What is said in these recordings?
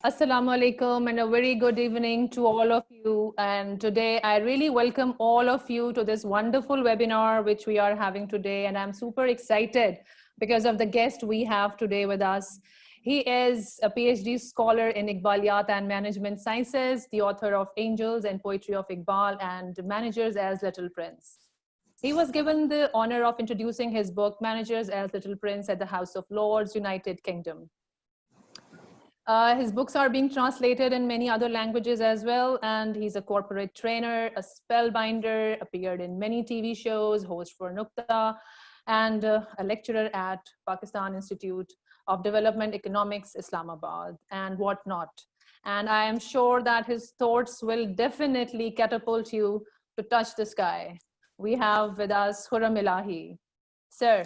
Assalamu alaikum and a very good evening to all of you. And today I really welcome all of you to this wonderful webinar which we are having today. And I'm super excited because of the guest we have today with us. He is a PhD scholar in Iqbaliyat and Management Sciences, the author of Angels and Poetry of Iqbal and Managers as Little Prince. He was given the honor of introducing his book, Managers as Little Prince, at the House of Lords, United Kingdom. His books are being translated in many other languages as well, and he's a corporate trainer, a spellbinder, appeared in many TV shows, host for Nukta, and a lecturer at Pakistan Institute of Development Economics, Islamabad, and whatnot. And I am sure that his thoughts will definitely catapult you to touch the sky. We have with us Khurram Ilahi. Sir.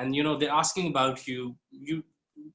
and you know they're asking about you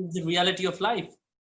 is the reality of life।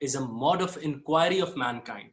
is a mode of inquiry of mankind।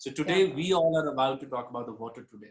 So today we all are about to talk about the water today।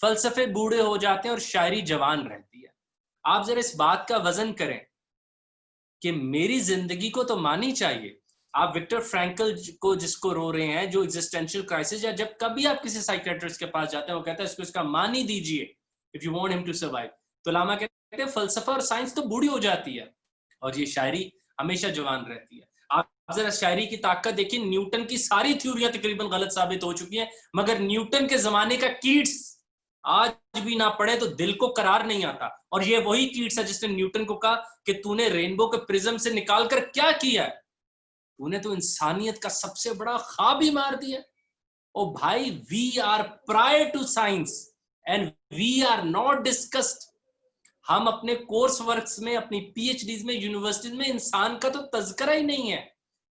فلسفے بوڑھے ہو جاتے ہیں اور شاعری جوان رہتی ہے. آپ ذرا اس بات کا وزن کریں کہ میری زندگی کو تو مانی چاہیے. آپ وکٹر فرینکل کو جس کو رو رہے ہیں, جو ایگزسٹینشیل کرائسس, یا جب کبھی آپ کسی سائیکیٹرسٹ کے پاس جاتے ہیں وہ کہتا ہے اس کو مانی دیجیے if you want him to survive. تو لاما کہتے ہیں فلسفہ اور سائنس تو بوڑھی ہو جاتی ہے اور یہ شاعری ہمیشہ جوان رہتی ہے. آپ ذرا شاعری کی طاقت دیکھیں, نیوٹن کی ساری تھیوریاں تقریباً غلط ثابت ہو چکی ہیں, مگر نیوٹن کے زمانے کا کیٹس آج بھی نہ پڑھے تو دل کو قرار نہیں آتا. اور یہ وہی کیٹس ہے جس نے نیوٹن کو کہا کہ تو نے رینبو کے پرزم سے نکال کر کیا کیا ہے, تو نے تو انسانیت کا سب سے بڑا خواب ہی مار دیا. او بھائی, we are prior to science and we are not discussed. ہم اپنے کورس ورکس میں, اپنی پی ایچ ڈیز میں, یونیورسٹیز میں انسان کا تو تذکرہ ہی نہیں ہے.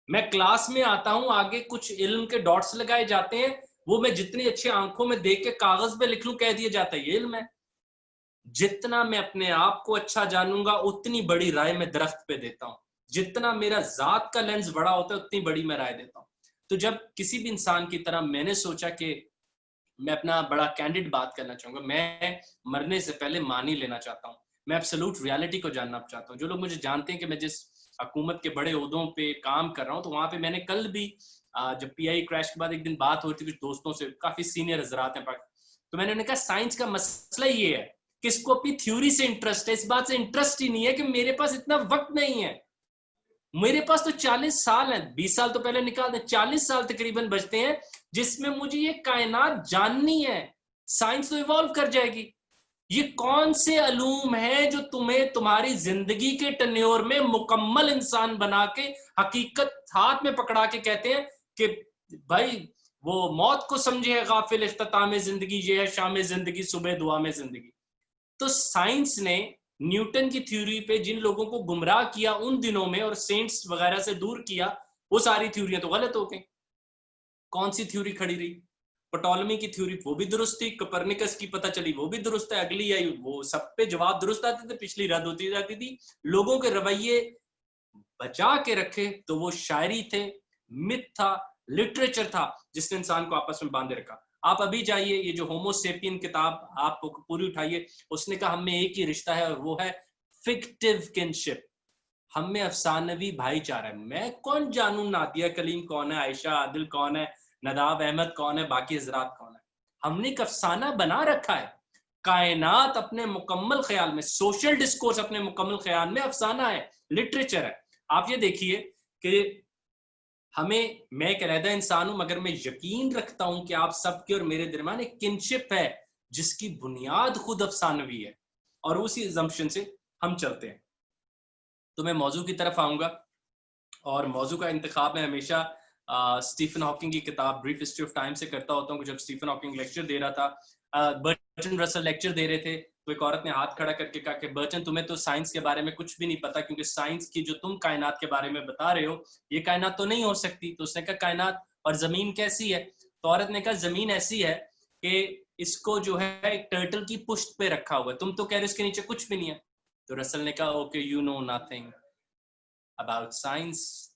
میں کلاس میں آتا ہوں, آگے کچھ علم کے ڈاٹس لگائے جاتے ہیں, وہ میں جتنی اچھے آنکھوں میں دیکھ کے کاغذ پہ لکھ لوں کہہ دیا جاتا ہے یہ علم ہے. جتنا میں اپنے آپ کو اچھا جانوں گا اتنی بڑی رائے میں درخت پہ دیتا ہوں. جتنا میرا ذات کا لینس بڑا ہوتا ہے اتنی بڑی میں رائے دیتا ہوں. تو جب کسی بھی انسان کی طرح میں نے سوچا کہ میں اپنا بڑا کینڈیڈ بات کرنا چاہوں گا, میں مرنے سے پہلے مانی لینا چاہتا ہوں, میں ایبسولوٹ ریالٹی کو جاننا چاہتا ہوں. جو لوگ مجھے جانتے ہیں کہ میں جس حکومت کے بڑے عہدوں پہ کام کر رہا ہوں, تو وہاں پہ میں نے کل بھی جب پی آئی کریش کے بعد ایک دن بات ہوئی تھی کچھ دوستوں سے, کافی سینئر حضرات ہیں, تو میں نے انہیں کہا سائنس کا مسئلہ یہ ہے کہ اس کو اپنی تھیوری سے انٹرسٹ ہے, اس بات سے انٹرسٹ ہی نہیں ہے کہ میرے پاس اتنا وقت نہیں ہے. میرے پاس تو 40 سال ہیں, 20 سال تو پہلے نکال دیں, 40 سال تقریباً بچتے ہیں جس میں مجھے یہ کائنات جاننی ہے. سائنس تو ایوالو کر جائے گی. یہ کون سے علوم ہیں جو تمہیں تمہاری زندگی کے ٹنیور میں مکمل انسان بنا کے حقیقت ہاتھ میں پکڑا کے کہتے ہیں کہ بھائی وہ موت کو سمجھے غافل, اختتام زندگی یہ ہے شام زندگی, صبح دعا میں زندگی. تو سائنس نے نیوٹن کی تھیوری پہ جن لوگوں کو گمراہ کیا ان دنوں میں اور سینٹس وغیرہ سے دور کیا, وہ ساری تھیوریاں تو غلط ہو گئیں. کون سی تھیوری کھڑی رہی؟ پٹولمی کی تھیوری, وہ بھی درست تھی. کپرنیکس کی پتہ چلی وہ بھی درست ہے, اگلی آئی وہ سب پہ جواب درست آتے تھے, پچھلی رد ہوتی جاتی تھی. لوگوں کے رویے بچا کے رکھے تو وہ شاعری تھے, مت تھا, لٹریچر تھا جس نے انسان کو آپس میں باندھے رکھا. آپ ابھی جائیے, یہ جو ہومو سیپین کتاب آپ کو پوری اٹھائیے, اس نے کہا ہم میں ایک ہی رشتہ ہے اور وہ ہے فکٹیو کنشپ. ہم میں افسانوی بھائی چارہ ہے. میں کون جانوں نادیہ کلیم کون ہے, عائشہ عادل کون ہے, نداب احمد کون ہے, باقی حضرات کون ہے. ہم نے ایک افسانہ بنا رکھا ہے. کائنات اپنے مکمل خیال میں, سوشل ڈسکورس اپنے مکمل خیال میں افسانہ ہے, لٹریچر ہے. آپ یہ دیکھیے کہ میں ایک علیحدہ انسان ہوں, مگر میں یقین رکھتا ہوں کہ آپ سب کے اور میرے درمیان ایک کنشپ ہے جس کی بنیاد خود افسانوی ہے, اور اسی assumption سے ہم چلتے ہیں. تو میں موضوع کی طرف آؤں گا, اور موضوع کا انتخاب میں ہمیشہ اسٹیفن ہاکنگ کی کتاب بریف ہسٹری آف ٹائم سے کرتا ہوتا ہوں. جب اسٹیفن ہاکنگ لیکچر دے رہا تھا, برٹن رسل لیکچر دے رہے تھے, تو ایک عورت نے ہاتھ کھڑا کر کے کہا کہ برٹن تمہیں تو سائنس کے بارے میں کچھ بھی نہیں پتا, کیونکہ سائنس کی جو تم کائنات کے بارے میں بتا رہے ہو یہ کائنات تو نہیں ہو سکتی. تو اس نے کہا کائنات اور زمین کیسی ہے؟ تو عورت نے کہا زمین ایسی ہے کہ اس کو جو ہے ایک ٹرٹل کی پشت پہ رکھا ہوا ہے, تم تو کہہ رہے اس کے نیچے کچھ بھی نہیں ہے. تو رسل نے کہا okay you know nothing about science,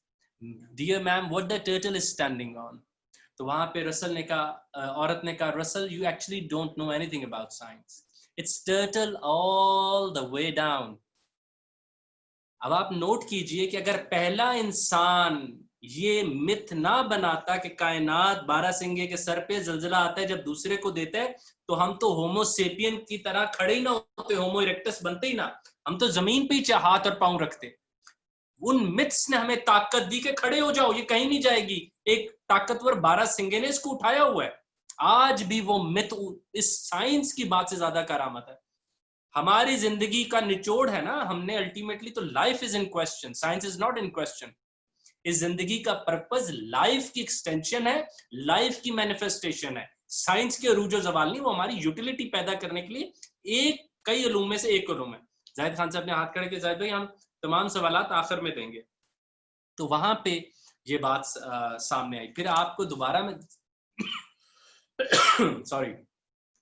dear ma'am, what the turtle is standing on. تو وہاں پہ رسل نے کہا, عورت نے کہا رسل you actually don't know anything about science, it's turtle all the way down. اب آپ نوٹ کیجئے کہ اگر پہلا انسان یہ مت نہ بناتا کہ کائنات 12 سنگے کے سر پہ زلزلہ آتا ہے جب دوسرے کو دیتا ہے, تو ہم تو ہومو سیپین کی طرح کھڑے ہی نہ ہوتے, ہومو اریکٹس بنتے ہی نہ, ہم تو زمین پہ ہی ہاتھ اور پاؤں رکھتے. ان متس نے ہمیں طاقت دی کہ کھڑے ہو جاؤ, یہ کہیں نہیں جائے گی. ایک طاقتور 12 سنگے نے اس کو اٹھایا ہوا ہے. آج بھی وہ مت اس سائنس کی بات سے زیادہ کرامت ہے. ہماری زندگی کا نچوڑ ہے نا, ہم نے الٹیمیٹلی تو life is in question, science is not in question. اس زندگی کا پرپز لائف کی ایکسٹینشن ہے, لائف کی مینیفیسٹیشن ہے. سائنس کے عروج و زوال نہیں, وہ ہماری یوٹیلیٹی پیدا کرنے کے لیے کئی علوم میں سے ایک علوم ہے. زاہد خان صاحب نے ہاتھ کھڑے کہ زاہد بھائی ہم تمام سوالات آخر میں دیں گے. تو وہاں پہ یہ بات سامنے آئی. پھر آپ کو دوبارہ میں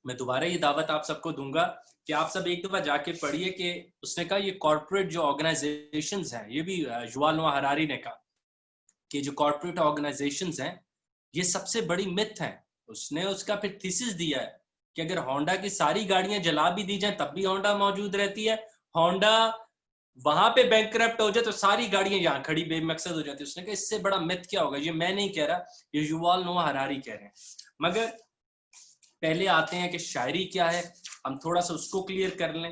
دوبارہ یہ دعوت آپ سب کو دوں گا کہ آپ سب ایک دفعہ جا کے پڑھیے کہ اس نے کہا یہ کارپوریٹ جو آرگنائزیشنز ہیں, یہ بھی یووال نوآ ہراری نے کہا کہ جو کارپوریٹ آرگنائزیشنز ہیں یہ سب سے بڑی مت ہیں. اس نے اس کا پھر تھیسس دیا ہے کہ اگر ہونڈا کی ساری گاڑیاں جلا بھی دی جائیں تب بھی ہونڈا موجود رہتی ہے. ہونڈا وہاں پہ بینکرپٹ ہو جائے تو ساری گاڑیاں یہاں کھڑی بے مقصد ہو جاتی. اس نے کہا اس سے بڑا مت کیا ہوگا. یہ میں نہیں کہہ رہا, یہ یووال نوآ ہراری کہہ رہے ہیں. مگر پہلے آتے ہیں کہ شاعری کیا ہے, ہم تھوڑا سا اس کو کلیئر کر لیں.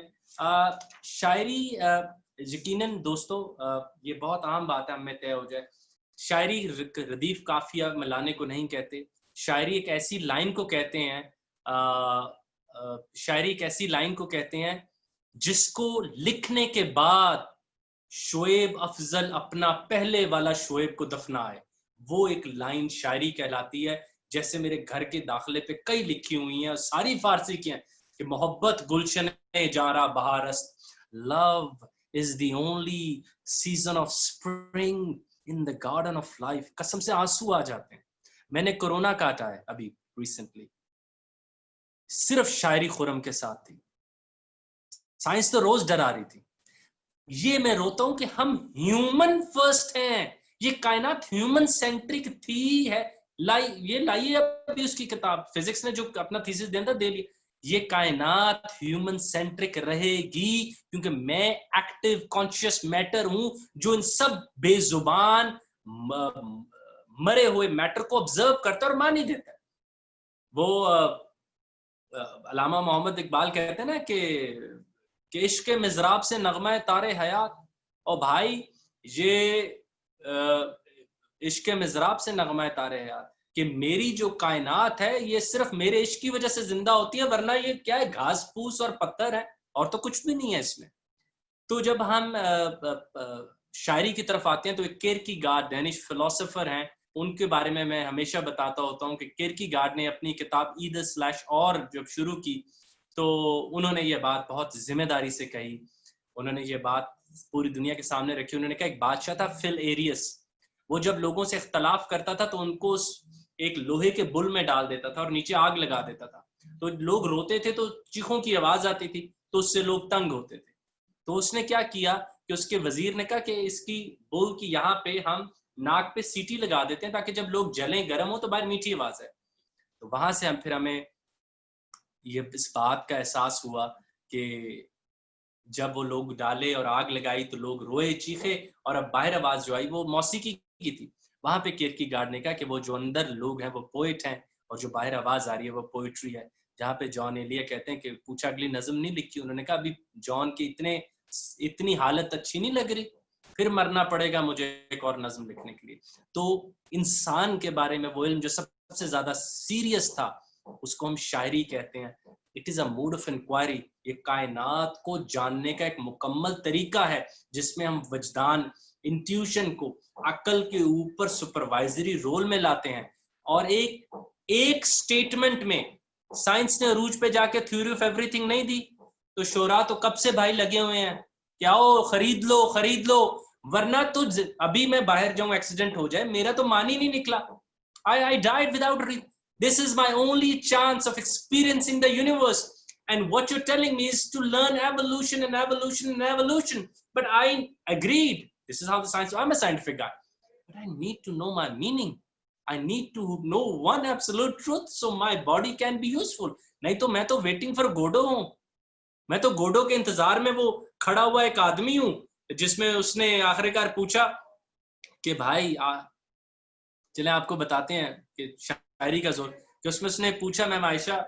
شاعری یقیناً دوستو یہ بہت عام بات ہے, ہم میں طے ہو جائے. شاعری ردیف قافیہ ملانے کو نہیں کہتے. شاعری ایک ایسی لائن کو کہتے ہیں, شاعری ایک ایسی لائن کو کہتے ہیں جس کو لکھنے کے بعد شعیب افضل اپنا پہلے والا شعیب کو دفنائے, وہ ایک لائن شاعری کہلاتی ہے. جیسے میرے گھر کے داخلے پہ کئی لکھی ہوئی ہیں, ساری فارسی کی ہیں, کہ محبت گلشن جارا بہار است, love is the only season of spring in the garden of life. قسم سے آنسو آ جاتے ہیں. میں نے کورونا کاٹا ہے ابھی ریسنٹلی, صرف شاعری خرم کے ساتھ تھی. سائنس تو روز ڈرا رہی تھی. یہ میں روتا ہوں کہ ہم ہیومن فرسٹ ہیں, یہ کائنات ہیومن سینٹرک تھی ہے. یہ لائیے ابھی اس کی کتاب, فزکس نے جو اپنا تھیسس دیا تھا دے لیا. یہ کائنات ہیومن سینٹرک رہے گی کیونکہ میں ایکٹیو کانشیس میٹر ہوں جو ان سب بے زبان مرے ہوئے میٹر کو آبزرو کرتا اور مان ہی دیتا ہے. وہ علامہ محمد اقبال کہتے ہیں نا کہ عشق مضراب سے نغمہ تارے حیات. اور بھائی یہ عشق مضراب سے نغمہ تارے حیات, کہ میری جو کائنات ہے یہ صرف میرے عشق کی وجہ سے زندہ ہوتی ہے, ورنہ یہ کیا ہے, گھاس پھوس اور پتھر ہے اور تو کچھ بھی نہیں ہے اس میں. تو جب ہم شاعری کی طرف آتے ہیں تو ایک کیرکیگارڈ ڈینش فلسفر ہیں, ان کے بارے میں ہمیشہ بتاتا ہوتا ہوں کہ کیرکیگارڈ نے اپنی کتاب ایدر/اور جب شروع کی تو انہوں نے یہ بات بہت ذمہ داری سے کہی. انہوں نے یہ بات پوری دنیا کے سامنے رکھی. انہوں نے کہا ایک بادشاہ تھا فل ایریس, وہ جب لوگوں سے اختلاف کرتا تھا تو ان کو ایک لوہے کے بل میں ڈال دیتا تھا اور نیچے آگ لگا دیتا تھا. تو لوگ روتے تھے تو چیخوں کی آواز آتی تھی, تو اس سے لوگ تنگ ہوتے تھے. تو اس نے کیا کیا کہ اس کے وزیر نے کہا کہ اس کی بول کی یہاں پہ ہم ناک پہ سیٹی لگا دیتے ہیں تاکہ جب لوگ جلیں گرم ہو تو باہر میٹھی آواز ہے. تو وہاں سے ہمیں یہ اس بات کا احساس ہوا کہ جب وہ لوگ ڈالے اور آگ لگائی تو لوگ روئے چیخے, اور اب باہر آواز جو آئی وہ موسیقی کی تھی. وہاں پہ کیرکیگارڈ نے کہا کہ وہ جو اندر لوگ ہیں وہ پوئٹ ہیں اور جو باہر آواز آ رہی ہے وہ پوئٹری ہے. جہاں پہ جان ایلیا کہتے ہیں کہ پوچھا اگلی نظم نہیں لکھی, انہوں نے کہا ابھی جان کی اتنی حالت اچھی نہیں لگ رہی, پھر مرنا پڑے گا مجھے ایک اور نظم لکھنے کے لیے. تو انسان کے بارے میں وہ علم جو سب سے زیادہ سیریس تھا اس کو ہم شاعری کہتے ہیں. It is a mode of inquiry. یہ کائنات کو جاننے کا ایک مکمل طریقہ ہے جس میں ہم وجدان, انٹیوشن کو عقل کے اوپر سپروائزری رول میں لاتے ہیں. اور ایک سٹیٹمنٹ میں سائنس نے عروج پہ جا کے تھیوری آف ایوری تھنگ نہیں دی, تو شعراء تو کب سے بھائی لگے ہوئے ہیں کیا ہو خرید لو, ورنہ تو ابھی میں باہر جاؤں ایکسیڈنٹ ہو جائے میرا تو مان ہی نہیں نکلا. I died without this is my only chance of experiencing the universe, and what you're telling me is to learn evolution and evolution and evolution. But I agreed, this is how the science, I'm a scientific guy, but I need to know my meaning. I need to know one absolute truth so my body can be useful. نہیں تو میں تو waiting for Godot ہوں, میں تو گوڈو کے انتظار میں وہ کھڑا ہوا ایک آدمی ہوں جس میں اس نے آخر کار پوچھا کہ بھائی چلیں آپ کو بتاتے ہیں کہ شاعری کا زور, کہ اس نے پوچھا میم عائشہ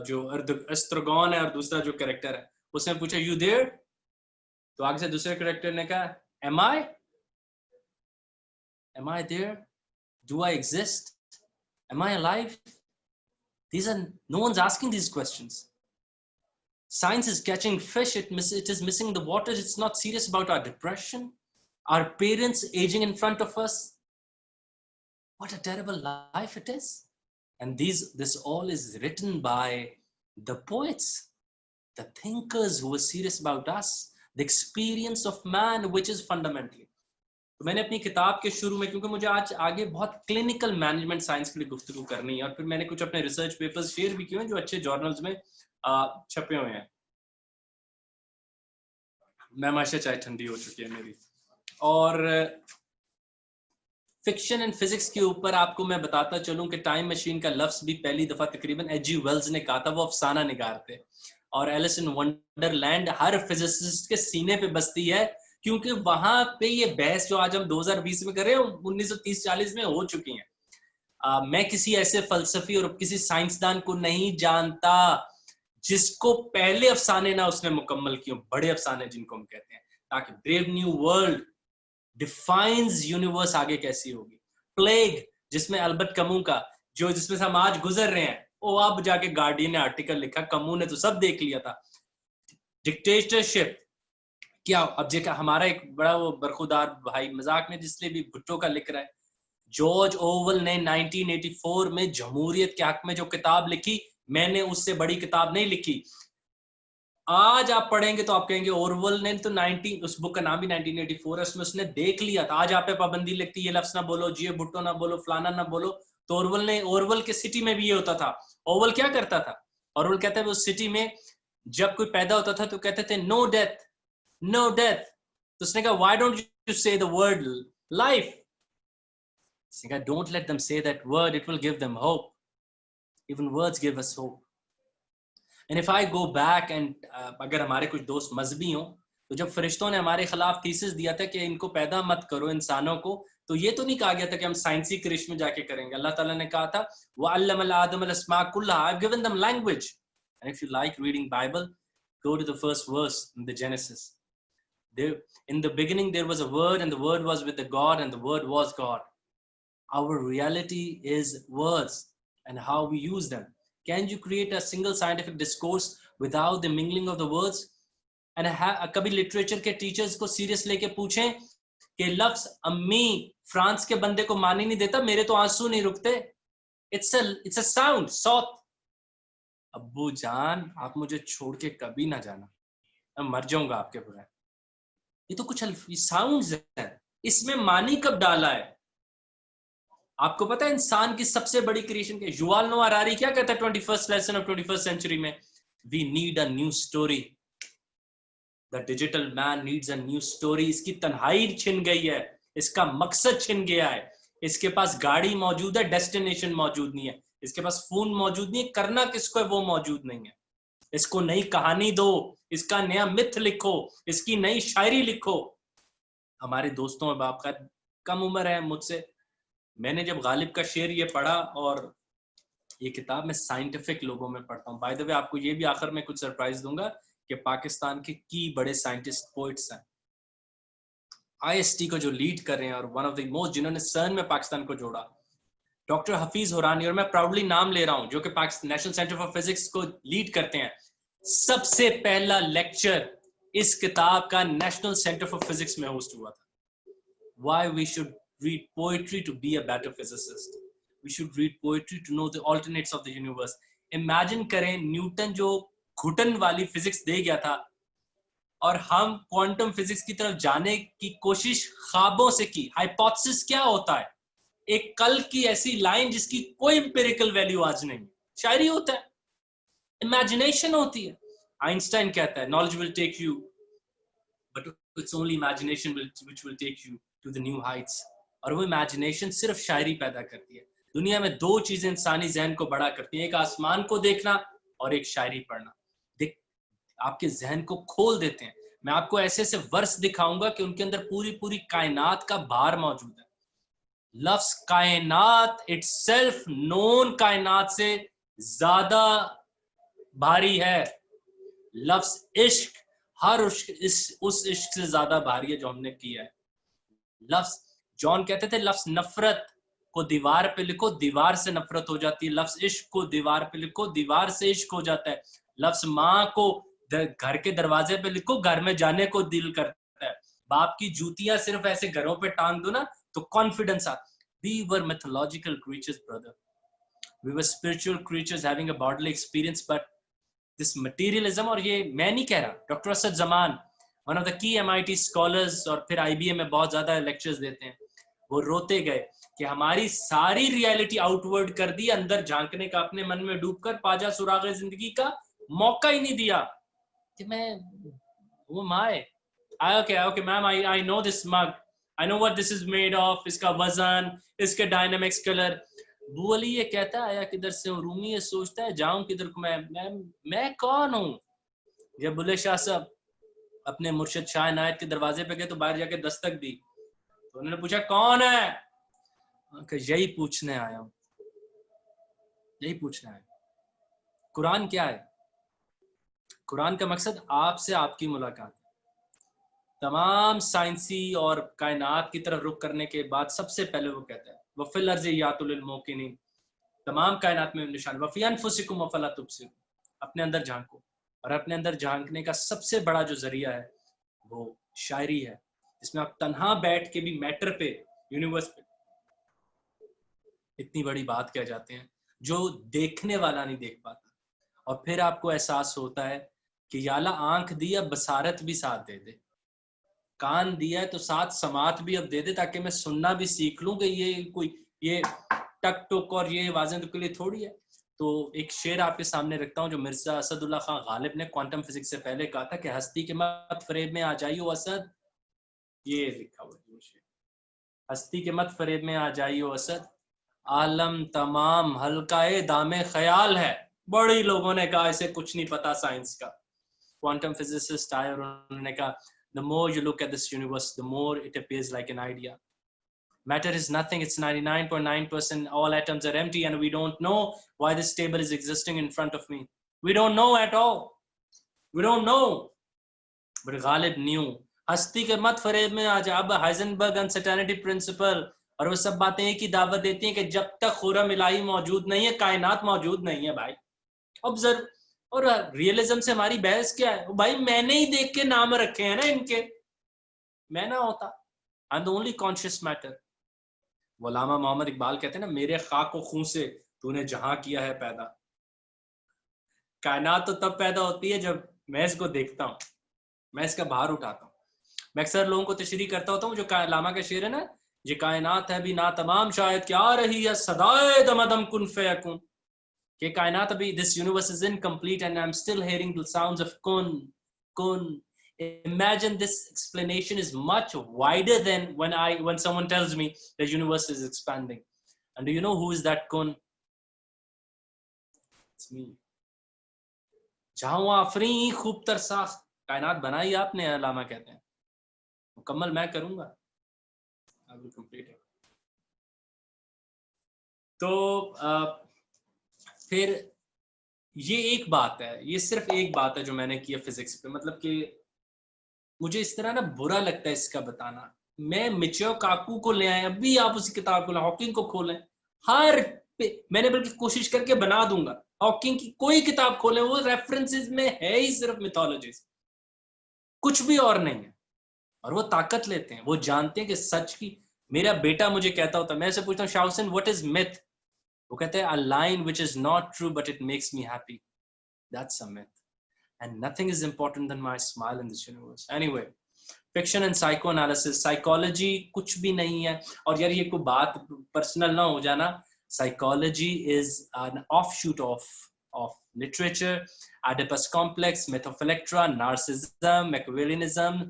جو استرگون ہے اور دوسرا جو کریکٹر ہے, اس نے پوچھا یو دیر, تو آگے سے دوسرے کریکٹر نے کہا am I there, do I exist, am I alive? No one's asking these questions. Science is catching fish, it is missing the water. It's not serious about our depression, our parents aging in front of us. What a terrible life it is. And this all is written by the poets, the thinkers who were serious about us, the experience of man, which is fundamentally. تو میں نے اپنی کتاب کے شروع میں, کیونکہ مجھے آج آگے بہت کلینکل مینجمنٹ سائنس کے لیے گفتگو کرنی ہے, اور پھر میں نے کچھ اپنے ریسرچ پیپرز شیئر بھی کیے ہیں جو اچھے جرنلز میں چھپے ہوئے ہیں. میں ماشا چائے ٹھنڈی ہو چکی ہے میری. اور فکشن اینڈ فزکس کے اوپر آپ کو میں بتاتا چلوں کہ ٹائم مشین کا لفظ بھی پہلی دفعہ تقریباً ایچ جی ویلز نے کہا تھا. وہ افسانہ نگار تھے, اور ایلس ان ونڈرلینڈ ہر فزسسٹ کے سینے پہ بستی ہے, کیونکہ وہاں پہ یہ بحث جو آج ہم 2020 میں کر رہے ہیں 1930-40 میں ہو چکی ہیں. میں کسی ایسے فلسفی اور کسی سائنسدان کو نہیں جانتا جس کو پہلے افسانے نہ اس نے مکمل کیے, بڑے افسانے جن کو ہم کہتے ہیں, تاکہ brave new world defines universe آگے کیسی ہوگی. پلیگ جس میں البرٹ کمو کا جس میں سے ہم آج گزر رہے ہیں, وہ اب جا کے گارڈین نے آرٹیکل لکھا, کمو نے تو سب دیکھ لیا تھا. ڈکٹیٹرشپ کیا, اب ہمارا ایک بڑا وہ برخودار بھائی مذاق میں جس لیے بھی بھٹو کا لکھ رہا ہے, جارج اوول نے 1984 میں جمہوریت کے حق میں جو کتاب لکھی, میں نے اس سے بڑی کتاب نہیں لکھی. آج آپ پڑھیں گے تو آپ کہیں گے اورول نے تو اس بک کا نام بھی 1984 ہے, اس نے دیکھ لیا تھا. آج آپ پہ پابندی لگتی, یہ لفظ نہ بولو, جی بھٹو نہ بولو, فلانا نہ بولو, تو اورول کے سٹی میں بھی یہ ہوتا تھا. اورول کیا کرتا تھا, اورول کہتا ہے اس سٹی میں جب کوئی پیدا ہوتا تھا تو کہتے تھے نو ڈیتھ, نو ڈیتھ. تو اس نے کہا وائی ڈونٹ یو سے the word life. اس نے کہا don't let them say that word, it will give them hope. Even words give us hope. And if I go back and اگر ہمارے کچھ دوست مذہبی ہوں, تو جب فرشتوں نے ہمارے خلاف تھیسس دیا تھا کہ ان کو پیدا مت کرو انسانوں کو, تو یہ تو نہیں کہا گیا تھا کہ ہم سائنسی کرش میں جا کے کریں گے. اللہ تعالیٰ نے کہا تھا وَعَلَّمَ آدَمَ الْأَسْمَاءَ كُلَّهَا, I've given them language. And if you like reading Bible, go to the first verse in the Genesis. In the beginning there was a word, and the word was with the God, and the word was God. Our reality is words and how we use them. Can you create a single scientific discourse without the mingling of the words? And kabhi literature ke teachers ko serious leke puchein کہ لفظ امی France کے بندے کو مان ہی نہیں دیتا, میرے تو آنسو نہیں رکتے. It's a sound, صوت. ابو جان آپ مجھے چھوڑ کے کبھی نہ جانا, میں مر جاؤں گا آپ کے بغیر. یہ تو کچھ ساؤنڈز ہیں, اس میں معنی کب ڈالا ہے؟ آپ کو پتا ہے انسان کی سب سے بڑی کریشن کیا؟ یووال نوآ ہراری کیا کہتا ہے 21st lesson of 21st century میں, we need a new story. The digital man needs a new story. اس کی تنہائی چھن گئی ہے, اس کا مقصد چھن گیا ہے. اس کے پاس گاڑی موجود ہے, ڈیسٹینیشن موجود نہیں ہے. اس کے پاس فون موجود نہیں ہے, کرنا کس کو ہے وہ موجود نہیں ہے. اس کو نئی کہانی دو, اس کا نیا متھ لکھو, اس کی نئی شاعری لکھو. ہمارے دوستوں اور باپ کا کم عمر ہے مجھ سے, میں نے جب غالب کا شعر یہ پڑھا, اور یہ کتاب میں سائنٹیفک لوگوں میں پڑھتا ہوں. بائی دا وے آپ کو یہ بھی آخر میں کچھ سرپرائز دوں گا کہ پاکستان کے کی بڑے سائنٹسٹ پوئٹس ہیں, آئی ایس ٹی کو جو لیڈ کر رہے ہیں, اور ون آف دی موسٹ جنہوں نے سرن میں پاکستان کو جوڑا, ڈاکٹر حفیظ ہورانی, اور میں پراؤڈلی نام لے رہا ہوں, جو کہ نیشنل سینٹر فار فزکس کو لیڈ کرتے ہیں. سب سے پہلا لیکچر اس کتاب کا نیشنل سینٹر فار فزکس میں ہوسٹ ہوا تھا. Why we should read poetry to be a better physicist. We should read poetry to know the alternates of the universe. Imagine کریں نیوٹن جو گھٹن والی فزکس دے گیا تھا, اور ہم کوانٹم فزکس کی طرف جانے کی کوشش خوابوں سے کی. ہائپوتھسس کیا ہوتا ہے؟ ایک کل کی ایسی لائن جس کی کوئی امپیریکل ویلیو آج نہیں. شاعری ہوتا ہے, امیجنیشن ہوتی ہے. آئنسٹائن کہتا ہے knowledge will take you, but it's only imagination which will take you to the new heights. اور وہ امیجنیشن صرف شاعری پیدا کرتی ہے. دنیا میں دو چیزیں انسانی ذہن کو بڑا کرتی ہیں, ایک آسمان کو دیکھنا اور ایک شاعری پڑھنا. آپ کے ذہن کو کھول دیتے ہیں. میں آپ کو ایسے ایسے ورس دکھاؤں گا کہ ان کے اندر پوری کائنات کا بھار موجود ہے. لفظ کائنات itself نون کائنات سے زیادہ بھاری ہے. لفظ عشق ہر اس عشق سے زیادہ بھاری ہے جو ہم نے کیا ہے. لفظ جان کہتے تھے لفظ نفرت کو دیوار پہ لکھو, دیوار سے نفرت ہو جاتی ہے. لفظ عشق کو دیوار پہ لکھو, دیوار سے عشق ہو جاتا ہے. لفظ ماں کو گھر کے دروازے پہ لکھو, گھر میں جانے کو دل کرتا ہے. باپ کی جوتیاں صرف ایسے گھروں پہ ٹانگ دو نا تو کانفیڈنس آتا. We were mythological creatures, brother. We were spiritual creatures having a bodily experience, but this materialism, اور یہ میں نہیں کہہ رہا, doctor Asad Zaman one of the key MIT scholars اور پھر IBM میں بہت زیادہ لیکچرز دیتے ہیں, وہ روتے گئے کہ ہماری ساری ریالٹی آؤٹ ورڈ کر دی, اندر جھانکنے کا اپنے من میں ڈوب کر پاجا سراغ زندگی کا موقع ہی نہیں دیا. کہ میں وہ my okay ma'am I know this mug, I know what this is made of, اس کا وزن, اس کے ڈائنامکس, کلر. ابو علی یہ کہتا ہے آیا کدھر سے ہوں, رومی یہ سوچتا ہے جاؤں کدھر کو, میں کون ہوں. جب بلے شاہ صاحب اپنے مرشد شاہ عنایت کے دروازے پہ گئے تو باہر جا کے دستک دی, تو انہوں نے پوچھا کون ہے, کہ یہی پوچھنے آیا ہوں, یہی پوچھنا ہے. قرآن کیا ہے؟ قرآن کا مقصد آپ سے آپ کی ملاقات. تمام سائنسی اور کائنات کی طرف رخ کرنے کے بعد سب سے پہلے وہ کہتا ہے وَفِي الْأَرْضِ آیَاتٌ لِلْمُوقِنِينَ, تمام کائنات میں نشان. وَفِي أَنفُسِكُمْ أَفَلَا تُبْصِرُونَ, اپنے اندر جھانکو. اور اپنے اندر جھانکنے کا سب سے بڑا جو ذریعہ ہے وہ شاعری ہے, جس میں آپ تنہا بیٹھ کے بھی میٹر پہ, یونیورس پہ اتنی بڑی بات کہہ جاتے ہیں جو دیکھنے والا نہیں دیکھ پاتا. اور پھر آپ کو احساس ہوتا ہے کہ یا اللہ آنکھ دی اب بصارت بھی ساتھ دے دے, کان دیا ہے تو ساتھ سماعت بھی اب دے دے, تاکہ میں سننا بھی سیکھ لوں کہ یہ کوئی یہ ٹک ٹک اور یہ آوازیں تو کے لیے تھوڑی ہے. تو ایک شعر آپ کے سامنے رکھتا ہوں جو مرزا اسد اللہ خان غالب نے کوانٹم فزکس سے پہلے کہا تھا کہ ہستی کے مت فریب میں آ جائیو اسد. یہ لکھا ہوا ہے شعر, ہستی کے مت فریب میں آ جائیو اسد, عالم تمام حلقۂ دام خیال ہے. بڑی لوگوں نے کہا اسے کچھ نہیں پتا سائنس کا. کوانٹم فزسسٹ آئے اور انہوں نے کہا the more you look at this universe, the more it appears like an idea. Matter is nothing, it's 99.9%. All atoms are empty and we don't know why this table is existing in front of me. We don't know at all. We don't know. But Ghalib knew. ہستی کے مت فریب میں آ جا. اب Heisenberg uncertainty principal اور وہ سب باتیں ایک ہی دعوت دیتی ہیں کہ جب تک خرم الہی موجود نہیں ہے کائنات موجود نہیں ہے بھائی. observe. اور ریئلزم سے ہماری بحث کیا ہے بھائی, میں نے ہی دیکھ کے نام رکھے ہیں نا ان کے, میں نہ ہوتا. I'm the only conscious matter. علامہ محمد اقبال کہتے ہیں نا میرے خاک و خون سے تو نے جہاں کیا ہے پیدا. کائنات تو تب پیدا ہوتی ہے جب میں اس کو دیکھتا ہوں, میں اس کا بھار اٹھاتا ہوں. میں اکثر لوگوں کو تشریح کرتا ہوتا ہوں جو علامہ کا شعر ہے نا, یہ کائنات ہے بھی نا تمام شاید کیا آ رہی ہے صدائے دمدم کن فیکون, کہ کائنات ابھی this universe is incomplete and I'm still hearing the sounds of kun. Imagine this explanation is much wider than when someone tells me the universe is expanding. And do you know who is that kun? It's me. جہاں آفرین خوب تر ساخت, کائنات بنائی آپ نے, علامہ کہتے ہیں, مکمل میں کروں گا. I will complete it. تو پھر یہ ایک بات ہے, یہ صرف ایک بات ہے جو میں نے کی ہے فزکس پہ, مطلب کہ مجھے اس طرح نا برا لگتا ہے اس کا بتانا. میں مچیو کاکو کو لے آئے, ابھی آپ اسی کتاب کو لیں, ہاکنگ کو کھولیں, ہر میں نے بلکہ کوشش کر کے بنا دوں گا, ہاکنگ کی کوئی کتاب کھولیں وہ ریفرنسز میں ہے ہی صرف میتھولوجیز, کچھ بھی اور نہیں ہے. اور وہ طاقت لیتے ہیں, وہ جانتے ہیں کہ سچ کی. میرا بیٹا مجھے کہتا ہوتا, میں اسے پوچھتا ہوں شاہ حسین what is myth, وہ کہتے ہیں a line which is not true but it makes me happy, that's a myth. And nothing is important than my smile in this universe. Anyway, fiction and psychoanalysis, psychology کچھ بھی نہیں ہے. اور یار یہ کوئی بات پرسنل نہ ہو جانا, psychology is an offshoot of literature, Oedipus complex, myth of Electra, narcissism, Machiavellianism,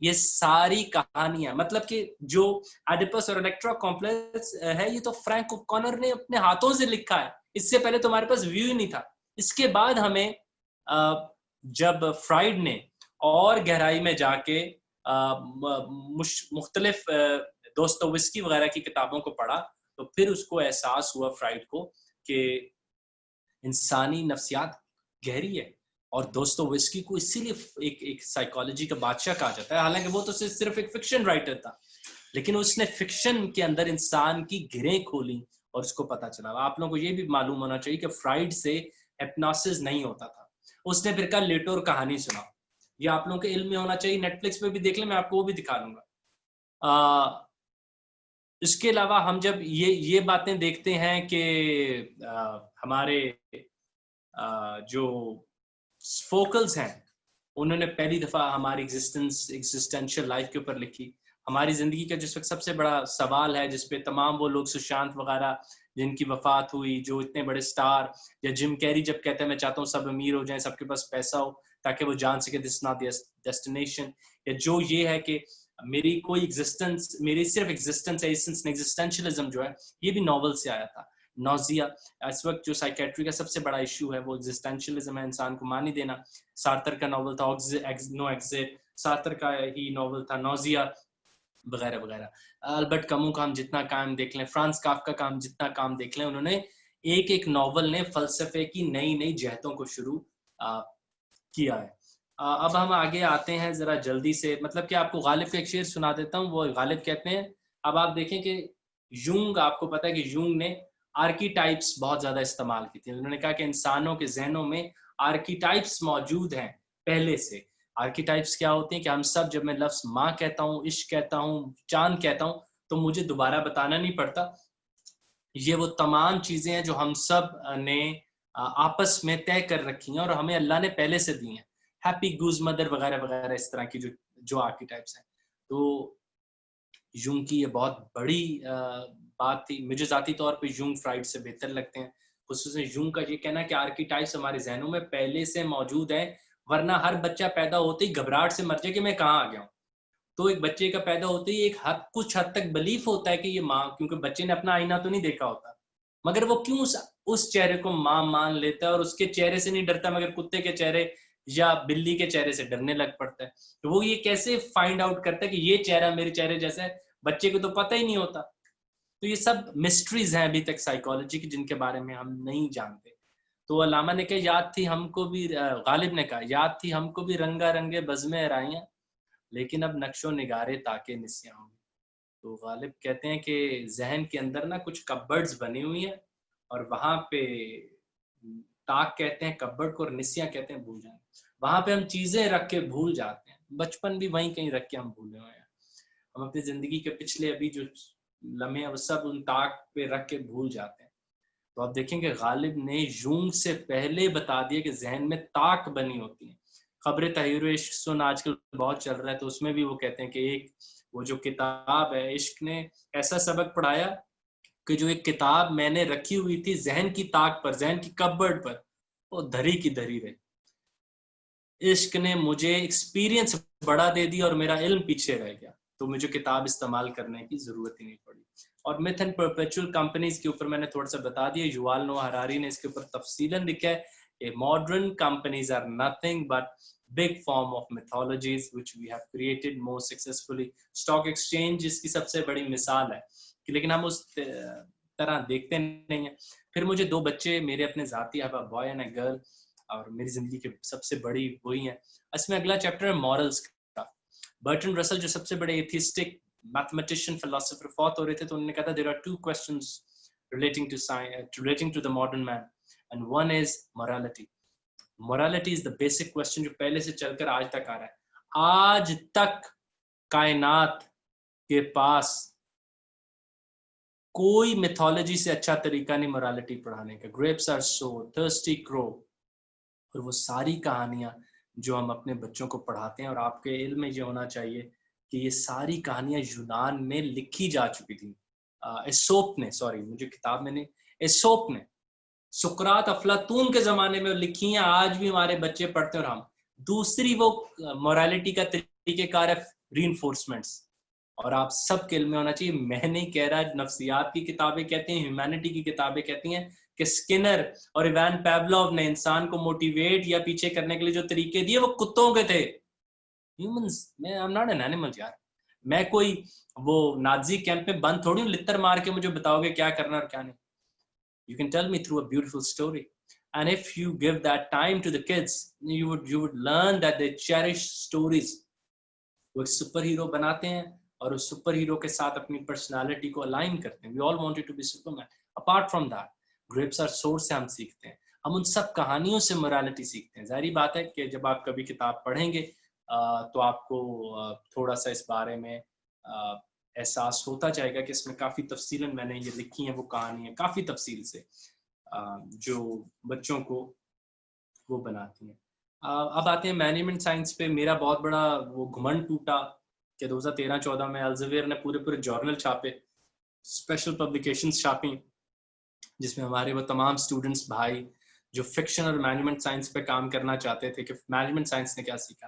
یہ ساری کہانیاں, مطلب کہ جو ایڈیپس اور الیکٹرا کمپلیکس ہے یہ تو فرینک کونر نے اپنے ہاتھوں سے لکھا ہے, اس سے پہلے تمہارے پاس ویو ہی نہیں تھا. اس کے بعد ہمیں جب فرائڈ نے اور گہرائی میں جا کے مختلف دوستویسکی وغیرہ کی کتابوں کو پڑھا تو پھر اس کو احساس ہوا فرائڈ کو کہ انسانی نفسیات گہری ہے. اور دوستویسکی کو اسی لیے ایک سائیکالوجی کا بادشاہ کہا جاتا ہے, حالانکہ وہ تو صرف ایک فکشن رائٹر تھا, لیکن اس نے فکشن کے اندر انسان کی گرہیں کھولی اور اس کو پتا چلا. آپ لوگوں کو یہ بھی معلوم ہونا چاہیے کہ فرائڈ سے ہپنوسس نہیں ہوتا تھا, اس نے پھر کہا لیٹو اور کہانی سنا. یہ آپ لوگوں کے علم میں ہونا چاہیے, نیٹ فلکس پہ بھی دیکھ لیں, میں آپ کو وہ بھی دکھا دوں گا. اس کے علاوہ ہم جب یہ باتیں دیکھتے ہیں کہ ہمارے جو فوکلز ہیں انہوں نے پہلی دفعہ ہماری ایگزسٹینشل لائف کے اوپر لکھی. ہماری زندگی کا جس وقت سب سے بڑا سوال ہے جس پہ تمام وہ لوگ سشانت وغیرہ جن کی وفات ہوئی, جو اتنے بڑے سٹار, یا جم کیری جب کہتے ہیں میں چاہتا ہوں سب امیر ہو جائیں, سب کے پاس پیسہ ہو تاکہ وہ جان سکے دس ناٹ دی ڈیسٹینیشن, یا جو یہ ہے کہ میری کوئی ایگزسٹنس, میری صرف ایگزسٹنس ہے, ایگزسٹینشلزم جو ہے یہ بھی ناول سے آیا تھا. نوزیا, اس وقت جو سائیکیٹری کا سب سے بڑا ایشو ہے وہ ایگزسٹینشلزم ہے, انسان کو مان ہی دینا. سارتر کا ناول تھا نو ایگزٹ, سارتر کا ہی ناول تھا نوزیا وغیرہ وغیرہ. البرٹ کمو کا ہم جتنا کام دیکھ لیں, فرانس کافکا کا ہم جتنا کام دیکھ لیں, انہوں نے ایک ایک ناول نے فلسفے کی نئی نئی جہتوں کو شروع کیا ہے. اب ہم آگے آتے ہیں ذرا جلدی سے, مطلب کہ آپ کو غالب کا ایک شعر سنا دیتا ہوں. وہ غالب کہتے ہیں, اب آپ دیکھیں کہ یونگ, آپ کو پتا ہے کہ یونگ نے آرکیٹائپس بہت زیادہ استعمال کی تھی. انہوں نے کہا کہ انسانوں کے ذہنوں میں آرکیٹائپس موجود ہیں پہلے سے. آرکیٹائپس کیا ہوتے ہیں کہ ہم سب, جب میں لفظ ماں کہتا ہوں, عشق کہتا ہوں, چاند کہتا ہوں, تو مجھے دوبارہ بتانا نہیں پڑتا. یہ وہ تمام چیزیں ہیں جو ہم سب نے آپس میں طے کر رکھی ہیں اور ہمیں اللہ نے پہلے سے دی ہیں. ہیپی گوز مدر وغیرہ وغیرہ, اس طرح کی جو آرکیٹائپس ہیں. تو یونگ کی یہ بہت بڑی بات تھی. مجھے ذاتی طور پہ یونگ فرائڈ سے بہتر لگتے ہیں, خصوصاً یونگ کا یہ کہنا کہ آرکیٹائپس ہمارے ذہنوں میں پہلے سے موجود ہیں, ورنہ ہر بچہ پیدا ہوتے ہی گھبراہٹ سے مر جائے کہ میں کہاں آ گیا ہوں. تو ایک بچے کا پیدا ہوتے ہی ایک کچھ حد تک بلیف ہوتا ہے کہ یہ ماں, کیونکہ بچے نے اپنا آئینہ تو نہیں دیکھا ہوتا, مگر وہ کیوں اس چہرے کو ماں مان لیتا ہے اور اس کے چہرے سے نہیں ڈرتا, مگر کتے کے چہرے یا بلی کے چہرے سے ڈرنے لگ پڑتا ہے. تو وہ یہ کیسے فائنڈ آؤٹ کرتا ہے کہ یہ چہرہ میرے چہرے جیسا ہے؟ بچے کو تو پتہ ہی نہیں ہوتا. تو یہ سب مسٹریز ہیں ابھی تک سائیکالوجی کی, جن کے بارے میں ہم نہیں جانتے. تو علامہ نے کہا یاد تھی ہم کو بھی, غالب نے کہا یاد تھی ہم کو بھی رنگا رنگے بزمیں ارائیاں, لیکن اب نقش و نگارے تاکہ نسیاں ہوں. تو غالب کہتے ہیں کہ ذہن کے اندر نا کچھ کبرڈز بنی ہوئی ہیں, اور وہاں پہ تاک کہتے ہیں کبرڈ کو, اور نسیاں کہتے ہیں بھول جانا. وہاں پہ ہم چیزیں رکھ کے بھول جاتے ہیں, بچپن بھی وہیں کہیں رکھ کے ہم بھولے ہوئے ہیں. ہم اپنی زندگی کے پچھلے ابھی جو لمحے ہیں وہ سب ان تاک پہ رکھ کے بھول جاتے ہیں. تو آپ دیکھیں کہ غالب نے یونگ سے پہلے بتا دیا کہ ذہن میں تاک بنی ہوتی ہیں. خبر تحریر و عشق سن آج کل بہت چل رہا ہے, تو اس میں بھی وہ کہتے ہیں کہ ایک وہ جو کتاب ہے عشق نے ایسا سبق پڑھایا کہ جو ایک کتاب میں نے رکھی ہوئی تھی ذہن کی تاک پر, ذہن کی کبرڈ پر, وہ دھری کی دھری رہی. عشق نے مجھے ایکسپیرینس بڑا دے دی اور میرا علم پیچھے رہ گیا, تو مجھے کتاب استعمال کرنے کی ضرورت ہی نہیں پڑی. اور میتھ اینڈ پرپیچول کمپنیز کے اوپر میں نے تھوڑا سا بتا دیا. یووال نوآ ہراری نے اس کے اوپر تفصیلاً لکھا ہے کہ modern companies are nothing but big form of mythologies which we have created more successfully. Stock exchange اس کی سب سے بڑی مثال ہے, لیکن ہم اس طرح دیکھتے نہیں ہیں. پھر مجھے 2 بچے میرے اپنے ذاتی ہیں, بوائے اینڈ گرل, اور میری زندگی کی سب سے بڑی وہی ہیں. اس میں اگلا چیپٹر ہے مورلز کا. برٹن رسل جو سب سے بڑے ایتھیسٹک میتھمیٹیشین فلاسفر فوت ہو رہے تھے, تو انہوں نے کہا تھا there are 2 questions relating to science, relating to the modern man, and one is morality. Morality is the basic question جو پہلے سے چل کر آج تک آ رہا ہے. آج تک کائنات کے پاس کوئی میتھولوجی سے اچھا طریقہ نہیں morality پڑھانے کا. Grapes are sour, thirsty crow, اور وہ ساری کہانیاں جو ہم اپنے بچوں کو پڑھاتے ہیں, اور آپ کے علم میں یہ ہونا چاہیے کہ یہ ساری کہانیاں یونان میں لکھی جا چکی تھیں. ایسوپ نے, مجھے کتاب میں نے, ایسوپ نے سقراط افلاطون کے زمانے میں لکھی ہیں, آج بھی ہمارے بچے پڑھتے ہیں. اور ہم دوسری وہ مورالٹی کا طریقہ کار ہے ری انفورسمنٹس, اور آپ سب کے علم میں ہونا چاہیے. میں نہیں کہہ رہا, نفسیات کی کتابیں کہتی ہیں, ہیومینٹی کی کتابیں کہتی ہیں کہ اسکنر اور ایوان پیولوف نے انسان کو موٹیویٹ یا پیچھے کرنے کے لیے جو طریقے دیے وہ کتوں کے تھے. ہیومنز, میں I'm not an animal یار, میں کوئی وہ نازی کیمپ میں بند تھوڑی ہوں, لتر مار کے مجھے بتاؤ گے کیا کرنا اور کیا نہیں. You can tell me through a beautiful story, and if you give that time to the kids, you would learn that they cherish stories. وہ ایک سپر ہیرو بناتے ہیں اور اس سپر ہیرو کے ساتھ اپنی پرسنالٹی کو الائن کرتے ہیں. We all wanted to be Superman. Apart from that, Grapes are sour سے ہم سیکھتے ہیں, ہم ان سب کہانیوں سے morality سیکھتے ہیں. ظاہری بات ہے کہ جب آپ کبھی کتاب پڑھیں گے تو آپ کو تھوڑا سا اس بارے میں احساس ہوتا جائے گا کہ اس میں کافی تفصیلاً میں نے یہ لکھی ہیں وہ کہانی ہیں, کافی تفصیل سے جو بچوں کو وہ بناتی ہیں. اب آتے ہیں مینجمنٹ سائنس پہ. میرا بہت بڑا وہ گھمنڈ ٹوٹا کہ 2013-14 میں الزویر نے پورے جورنل چھاپے, اسپیشل پبلیکیشنز چھاپیں, جس میں ہمارے وہ تمام اسٹوڈنٹس بھائی جو فکشن اور مینجمنٹ سائنس پہ کام کرنا چاہتے تھے کہ مینجمنٹ سائنس نے کیا سیکھا.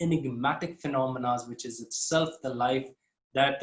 enigmatic phenomena which is itself the life that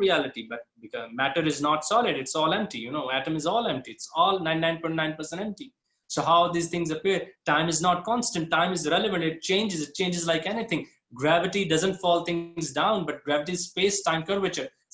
reality, but because matter is not solid, it's all empty, you know, atom is all empty, it's all 99.9% empty. So how these things appear? Time is not constant, time is relative, it changes like anything. Gravity doesn't fall things down, but gravity is space time curvature.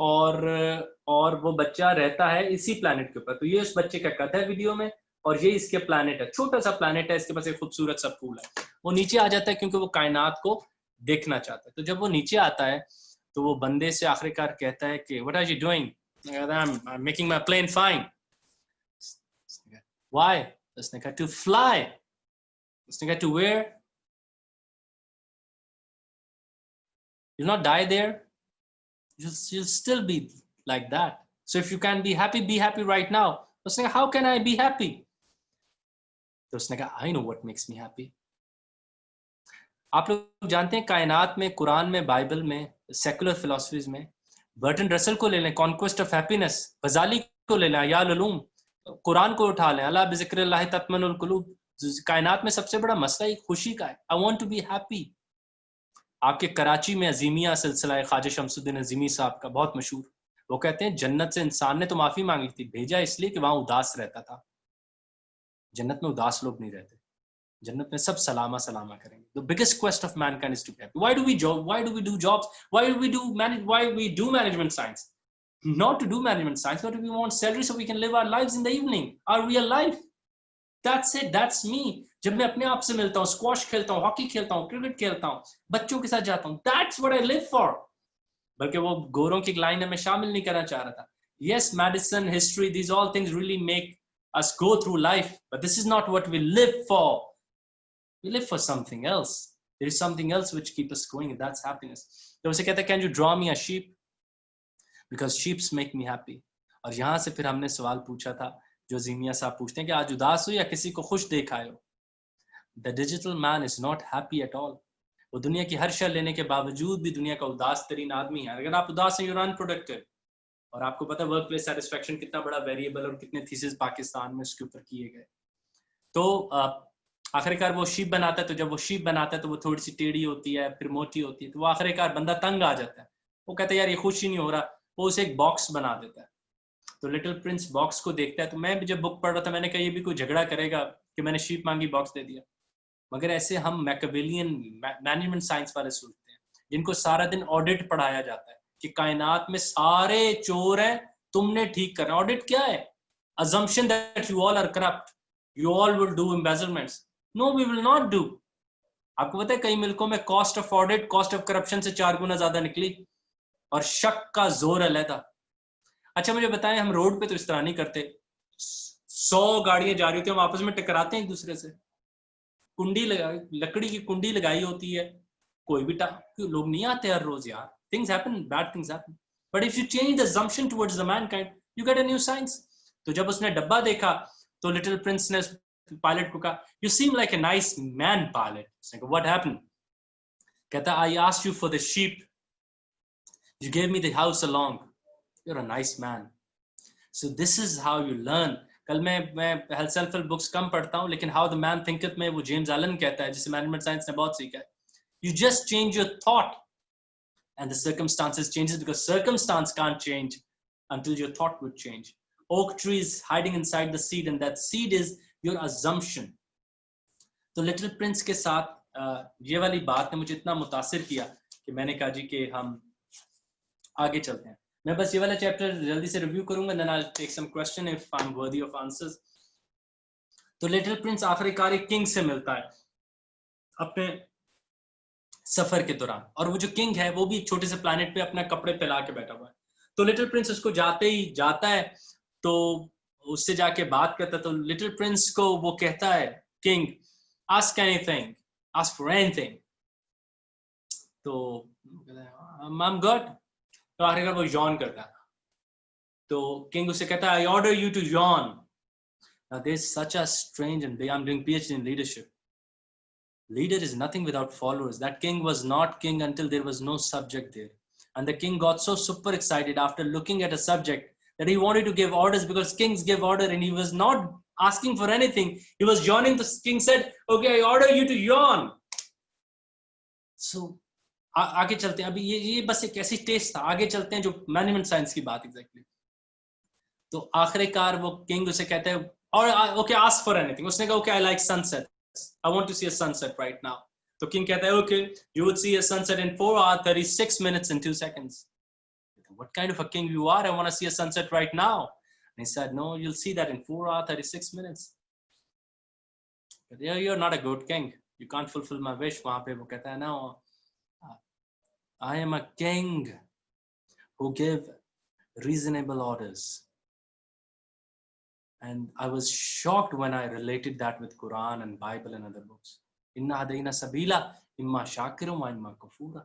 اور وہ بچہ رہتا ہے اسی plant کے اوپر. تو یہ اس بچے کا قد ہے ویڈیو میں, اور یہ اس کے پلانٹ ہے, چھوٹا سا پلانٹ ہے, اس کے پاس ایک خوبصورت سا پھول ہے. وہ نیچے آ جاتا ہے کیونکہ وہ کائنات کو دیکھنا چاہتا ہے. تو جب وہ نیچے آتا ہے تو وہ بندے سے آخر کار کہتا ہے کہ what are you doing? I'm making my plane fine. Why? اس نے کہا to fly. اس نے کہا to where? You'll not die there. You'll still be like that. So if you can be happy right now. اس نے کہا how can I be happy? تو اس نے کہا I know what makes me happy. آپ لوگ جانتے ہیں کائنات میں, قرآن میں, بائبل میں, سیکولر فلاسفیز میں, برٹن رسل کو لے لیں, کانکویسٹ آف ہیپینس, غزالی کو لے لیں, یا العلوم, قرآن کو اٹھا لیں, اللہ بذکر اللہ تطمئن القلوب. کائنات میں سب سے بڑا مسئلہ ایک خوشی کا ہے. I want to be happy. آپ کے کراچی میں عظیمیہ سلسلہ ہے خواجہ شمس الدین عظیمی صاحب کا, بہت مشہور. وہ کہتے ہیں جنت سے انسان نے تو معافی مانگی تھی, بھیجا اس لیے کہ وہاں اداس رہتا تھا. جنت میں اداس لوگ نہیں رہتے, جنت میں سب سلامہ کریں گے. The biggest quest of mankind is to be happy. Why do we do jobs? Why we do management science? Not to do management science, but we want salary so we can live our lives in the evening, our real life. That's it, that's me. جب میں اپنے آپ سے ملتا ہوں, squash کھیلتا ہوں, hockey کھیلتا ہوں, کرکٹ کھیلتا ہوں, بچوں کے ساتھ جاتا ہوں, that's what I live for. بلکہ وہ گوروں کی لائن میں شامل نہیں کرنا چاہ رہا تھا. Yes, medicine, history, these all things really make us go through life, but this is not what we live for. We live for something else. There is something else which keeps us going, and that's happiness. تو اسے کہتا ہے can you draw me a sheep? Because sheeps make me happy. اور یہاں سے پھر ہم نے سوال پوچھا تھا جو زیمیہ صاحب پوچھتے ہیں کہ آج اداس ہو یا کسی کو خوش دیکھا ہو. The digital man is not happy at all. وہ دنیا کی ہر شے لینے کے باوجود بھی دنیا کا اداس ترین آدمی ہے. اگر آپ اداس ہیں you're unproductive. اور آپ کو پتا ورک پلیس سیٹسفیکشن کتنا بڑا ویریبل اور کتنے تھیسز پاکستان میں اس کے اوپر کیے گئے. تو آخر کار وہ شیپ بناتا ہے. تو جب وہ شیپ بناتا ہے تو وہ تھوڑی سی ٹیڑھی ہوتی ہے, پھر موٹی ہوتی ہے, تو وہ آخر کار بندہ تنگ آ جاتا ہے. وہ کہتا ہے یار یہ خوش ہی نہیں ہو رہا, وہ اسے ایک باکس بنا دیتا ہے. تو لٹل پرنس باکس کو دیکھتا ہے. تو میں جب بک پڑھ رہا تھا میں نے کہا یہ بھی کوئی جھگڑا کرے گا کہ میں نے شیپ مانگی باکس دے دیا. مگر ایسے ہم میکابیلین مینجمنٹ سائنس والے سوچتے ہیں جن کو سارا دن آڈٹ پڑھایا جاتا ہے کہ کائنات میں سارے چور ہیں, تم نے ٹھیک کرنا. آڈٹ کیا ہے؟ assumption that you all are corrupt, you all will do embezzlements. No, we will not do. آپ کو پتا ہے کئی ملکوں میں cost of audit cost of corruption سے 4 گنا زیادہ نکلی, اور شک کا زور علیحدہ. اچھا مجھے بتائیں, ہم روڈ پہ تو اس طرح نہیں کرتے. 100 گاڑیاں جا رہی ہوتی ہیں, ہم آپس میں ٹکراتے ہیں ایک دوسرے سے. کنڈی لکڑی کی کنڈی لگائی ہوتی ہے, کوئی بھی لوگ نہیں آتے ہر روز یار. things happen, bad things happen, but if you change the assumption towards the mankind you get a new science. تو جب اس نے ڈبہ دیکھا تو لٹل پرنس نے پائلٹ کو کہا you seem like a nice man pilot. اس نے کہا what happened? کہتا I asked you for the sheep, you gave me the house along, you're a nice man. So this is how you learn. کل میں self help books کم پڑھتا ہوں, لیکن how the مین تھنکتھ میں وہ جیمز ایلن کہتا ہے, جسے مینجمنٹ سائنس نے بہت سیکھا ہے. You just change your thought and the circumstances changes, because circumstance can't change until your thought would change. Oak tree is hiding inside the seed, and that seed is your assumption. تو little prince کے ساتھ یہ والی بات نے مجھے اتنا متاثر کیا کہ میں نے کہا جی کہ ہم آگے چلتے ہیں. میں بس یہ والا چیپٹر جلدی سے ریویو کروں گا, then I'll take some question if I'm worthy of answers. تو لٹل پرنس آخری کار ایک کنگ سے ملتا ہے اپنے سفر کے دوران, اور وہ جو کنگ ہے وہ بھی ایک چھوٹے سے پلانٹ پہ اپنا کپڑے پھیلا کے بیٹھا ہوا ہے. تو لٹل پرنس اس کو جاتے ہی جاتا ہے, تو اس سے جا کے بات کرتا ہے. تو لٹل پرنس کو وہ کہتا ہے king, ask anything, ask for anything. تو I'm good. تو آخر کار وہ یون کرتا ہے. تو کنگ اسے کہتا ہے I order you to yawn. Now there's such a strange, and I'm doing PhD in leadership. Leader is nothing without followers. That king was not king until there was no subject there. And the king got so super excited after looking at a subject that he wanted to give orders, because kings give order, and he was not asking for anything. He was yawning. The king said, okay, I order you to yawn. So آگے چلتے ہیں. ابھی یہ بس ایک ایسی test تھا. آگے چلتے ہیں جو مینجمنٹ سائنس کی بات ایگزیکٹلی. تو آخر کار وہ کنگ اسے کہتے ہیں اور اوکے آسک فار اینی تھنگ. اس نے کہا okay I like sunset, I want to see a sunset right now. تو کنگ کہتا ہے okay you would see a sunset in 4 hours 36 minutes and 2 seconds. what kind of a king you are? I want to see a sunset right now. And he said, no, you'll see that in 4 hours, 36 minutes. But yeah, you're not a good king. You can't fulfill my wish. Wahan pe wo kehta hai, no, I am a king who give reasonable orders. And I was shocked when I related that with Quran and Bible and other books. Inna hadaina sabila imma shakirum wa imma kafura.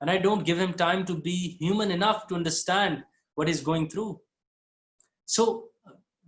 And I don't give him time to be human enough to understand what he's going through. So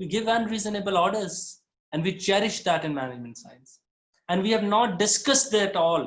We give unreasonable orders and we cherish that in management science and we have not discussed that all.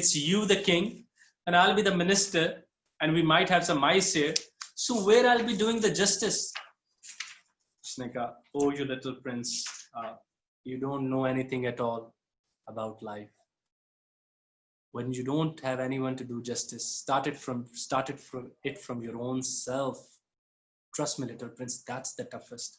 it's you the king and I'll be the minister and we might have some mice here, so where I'll be doing the justice? Usne kaha, oh you little prince, you don't know anything at all about life. When you don't have anyone to do justice, start it from your own self. Trust me little prince, that's the toughest.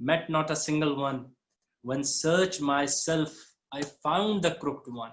met not a single one. When search myself I found the crooked one.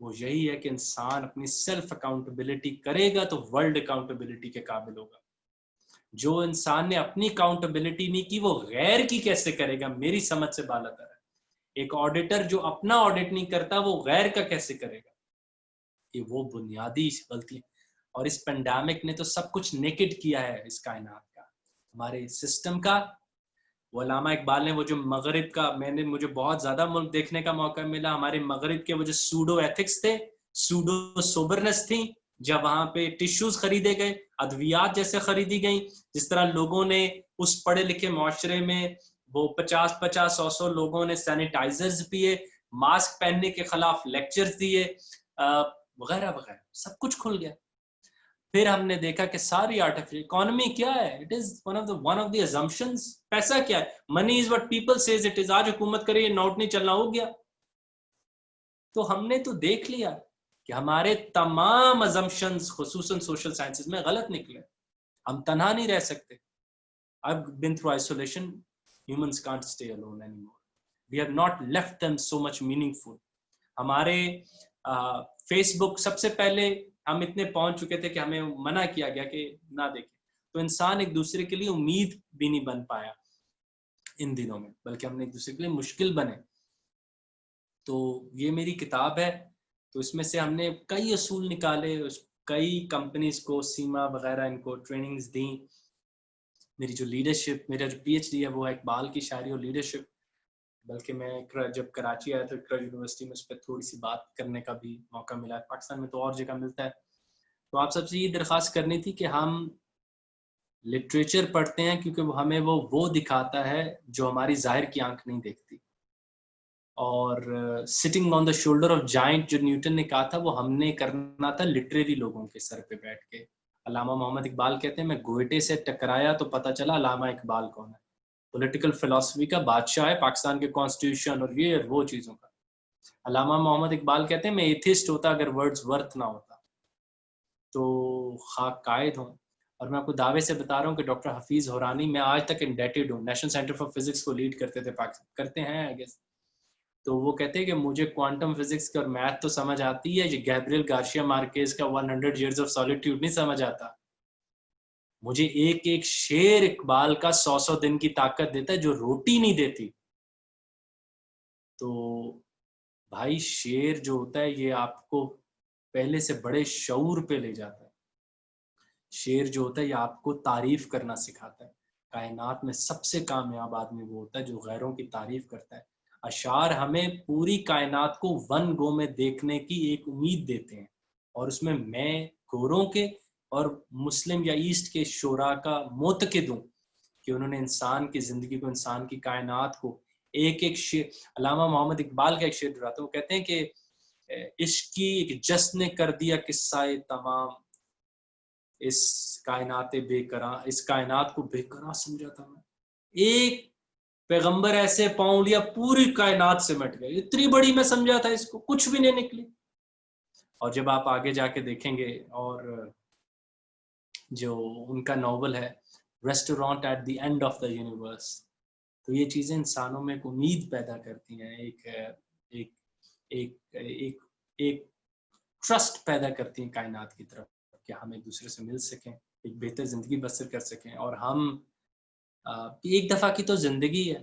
وہ یہی ہے کہ انسان اپنی self accountability کرے گا تو world accountability کے قابل ہوگا. جو انسان نے اپنی اکاؤنٹیبلٹی نہیں کی وہ غیر کی کیسے کرے گا؟ میری سمجھ سے بالا تر ہے. ایک آڈیٹر جو اپنا آڈٹ نہیں کرتا وہ غیر کا کیسے کرے گا؟ کہ وہ بنیادی غلطی. اور اس پینڈیمک نے تو سب کچھ نیکڈ کیا ہے اس کائنات کا، ہمارے سسٹم کا. وہ علامہ اقبال نے وہ جو مغرب کا، مجھے بہت زیادہ ملک دیکھنے کا موقع ملا، ہمارے مغرب کے وہ جو سوڈو ایتھکس تھے، سوڈو سوبرنس تھی، جب وہاں پہ ٹیشوز خریدے گئے، ادویات جیسے خریدی گئیں، جس طرح لوگوں نے اس پڑھے لکھے معاشرے میں وہ 50-100 لوگوں نے سینیٹائزرز پیے، ماسک پہننے کے خلاف لیکچرز دیے، وغیرہ وغیرہ، سب کچھ کھل گیا. پھر ہم نے دیکھا کہ ساری آرٹیفیشل اکانومی کیا ہے، it is one of the assumptions. پیسہ کیا ہے؟ Money is what people says it is. آج حکومت کرے یہ نوٹ نہیں چلنا، ہو گیا. تو ہم نے تو دیکھ لیا کہ ہمارے تمام assumptions خصوصاً سوشل سائنسز میں غلط نکلے. ہم تنہا نہیں رہ سکتے. I've been through isolation. Humans can't stay alone anymore. We have not left them so much meaningful. ہمارے فیس بک سب سے پہلے ہم اتنے پہنچ چکے تھے کہ ہمیں منع کیا گیا کہ نہ دیکھیں. تو انسان ایک دوسرے کے لیے امید بھی نہیں بن پایا ان دنوں میں، بلکہ ہم نے ایک دوسرے کے لیے مشکل بنے. تو یہ میری کتاب ہے، تو اس میں سے ہم نے کئی اصول نکالے، کئی کمپنیز کو، سیما وغیرہ ان کو ٹریننگز دیں. میری جو لیڈرشپ، میرا جو PhD ہے وہ ہے اقبال کی شاعری اور لیڈرشپ. بلکہ میں جب کراچی آیا تو اقرا یونیورسٹی میں اس پہ تھوڑی سی بات کرنے کا بھی موقع ملا. پاکستان میں تو اور جگہ ملتا ہے. تو آپ سب سے یہ درخواست کرنی تھی کہ ہم لٹریچر پڑھتے ہیں کیونکہ ہمیں وہ دکھاتا ہے جو ہماری ظاہر کی آنکھ نہیں دیکھتی. اور sitting on the shoulder of giant جو نیوٹن نے کہا تھا وہ ہم نے کرنا تھا لٹریری لوگوں کے سر پہ بیٹھ کے. علامہ محمد اقبال کہتے ہیں میں گوئٹے سے ٹکرایا تو پتہ چلا علامہ اقبال کون ہے. پولیٹیکل فلسفی کا بادشاہ ہے، پاکستان کے کانسٹیٹیوشن اور یہ اور وہ چیزوں کا. علامہ محمد اقبال کہتے ہیں میں ایتھسٹ ہوتا اگر ورڈز ورتھ نہ ہوتا. تو خاک قائد ہوں. اور میں آپ کو دعوے سے بتا رہا ہوں کہ ڈاکٹر حفیظ ہورانی میں آج تک انڈیٹڈ ہوں. نیشنل سینٹر فار فزکس کو لیڈ کرتے تھے، کرتے ہیں آئی گیس. تو وہ کہتے ہیں کہ مجھے کوانٹم فزکس اور میتھ تو سمجھ آتی ہے، یہ گیبریل گارشیا مارکیز کا 100 years of solitude نہیں سمجھ آتا. مجھے ایک ایک شعر اقبال کا 100 دن کی طاقت دیتا ہے جو روٹی نہیں دیتی. تو بھائی شعر جو ہوتا ہے یہ آپ کو پہلے سے بڑے شعور پہ لے جاتا ہے. شعر جو ہوتا ہے یہ آپ کو تعریف کرنا سکھاتا ہے. کائنات میں سب سے کامیاب آدمی وہ ہوتا ہے جو غیروں کی تعریف کرتا ہے. اشعار ہمیں پوری کائنات کو ون گو میں دیکھنے کی ایک امید دیتے ہیں، اور اس میں گوروں کے اور مسلم یا ایسٹ کے شعراء کا معتقد ہوں کہ انہوں نے انسان کی زندگی کو، انسان کی کائنات کو ایک ایک شعر. علامہ محمد اقبال کا ایک شعر دہراتا ہے، وہ کہتے ہیں کہ عشق کی ایک جس نے کر دیا قصہ تمام، اس کائنات بے قرار، اس کائنات کو بے قرار سمجھا تھا میں. ایک پیغمبر ایسے پاؤں لیا پوری کائنات سے مٹ گئی، اتنی بڑی میں سمجھا تھا اس کو، کچھ بھی نہیں نکلی. اور جب آپ آگے جا کے دیکھیں گے، اور جو ان کا ناول ہے restaurant at the end of the universe, تو یہ چیزیں انسانوں میں ایک امید پیدا کرتی ہیں، ایک ایک ایک ایک ایک ٹرسٹ پیدا کرتی ہیں کائنات کی طرف کہ ہم ایک دوسرے سے مل سکیں، ایک بہتر زندگی بسر کر سکیں. اور ہم ایک دفعہ کی تو زندگی ہے،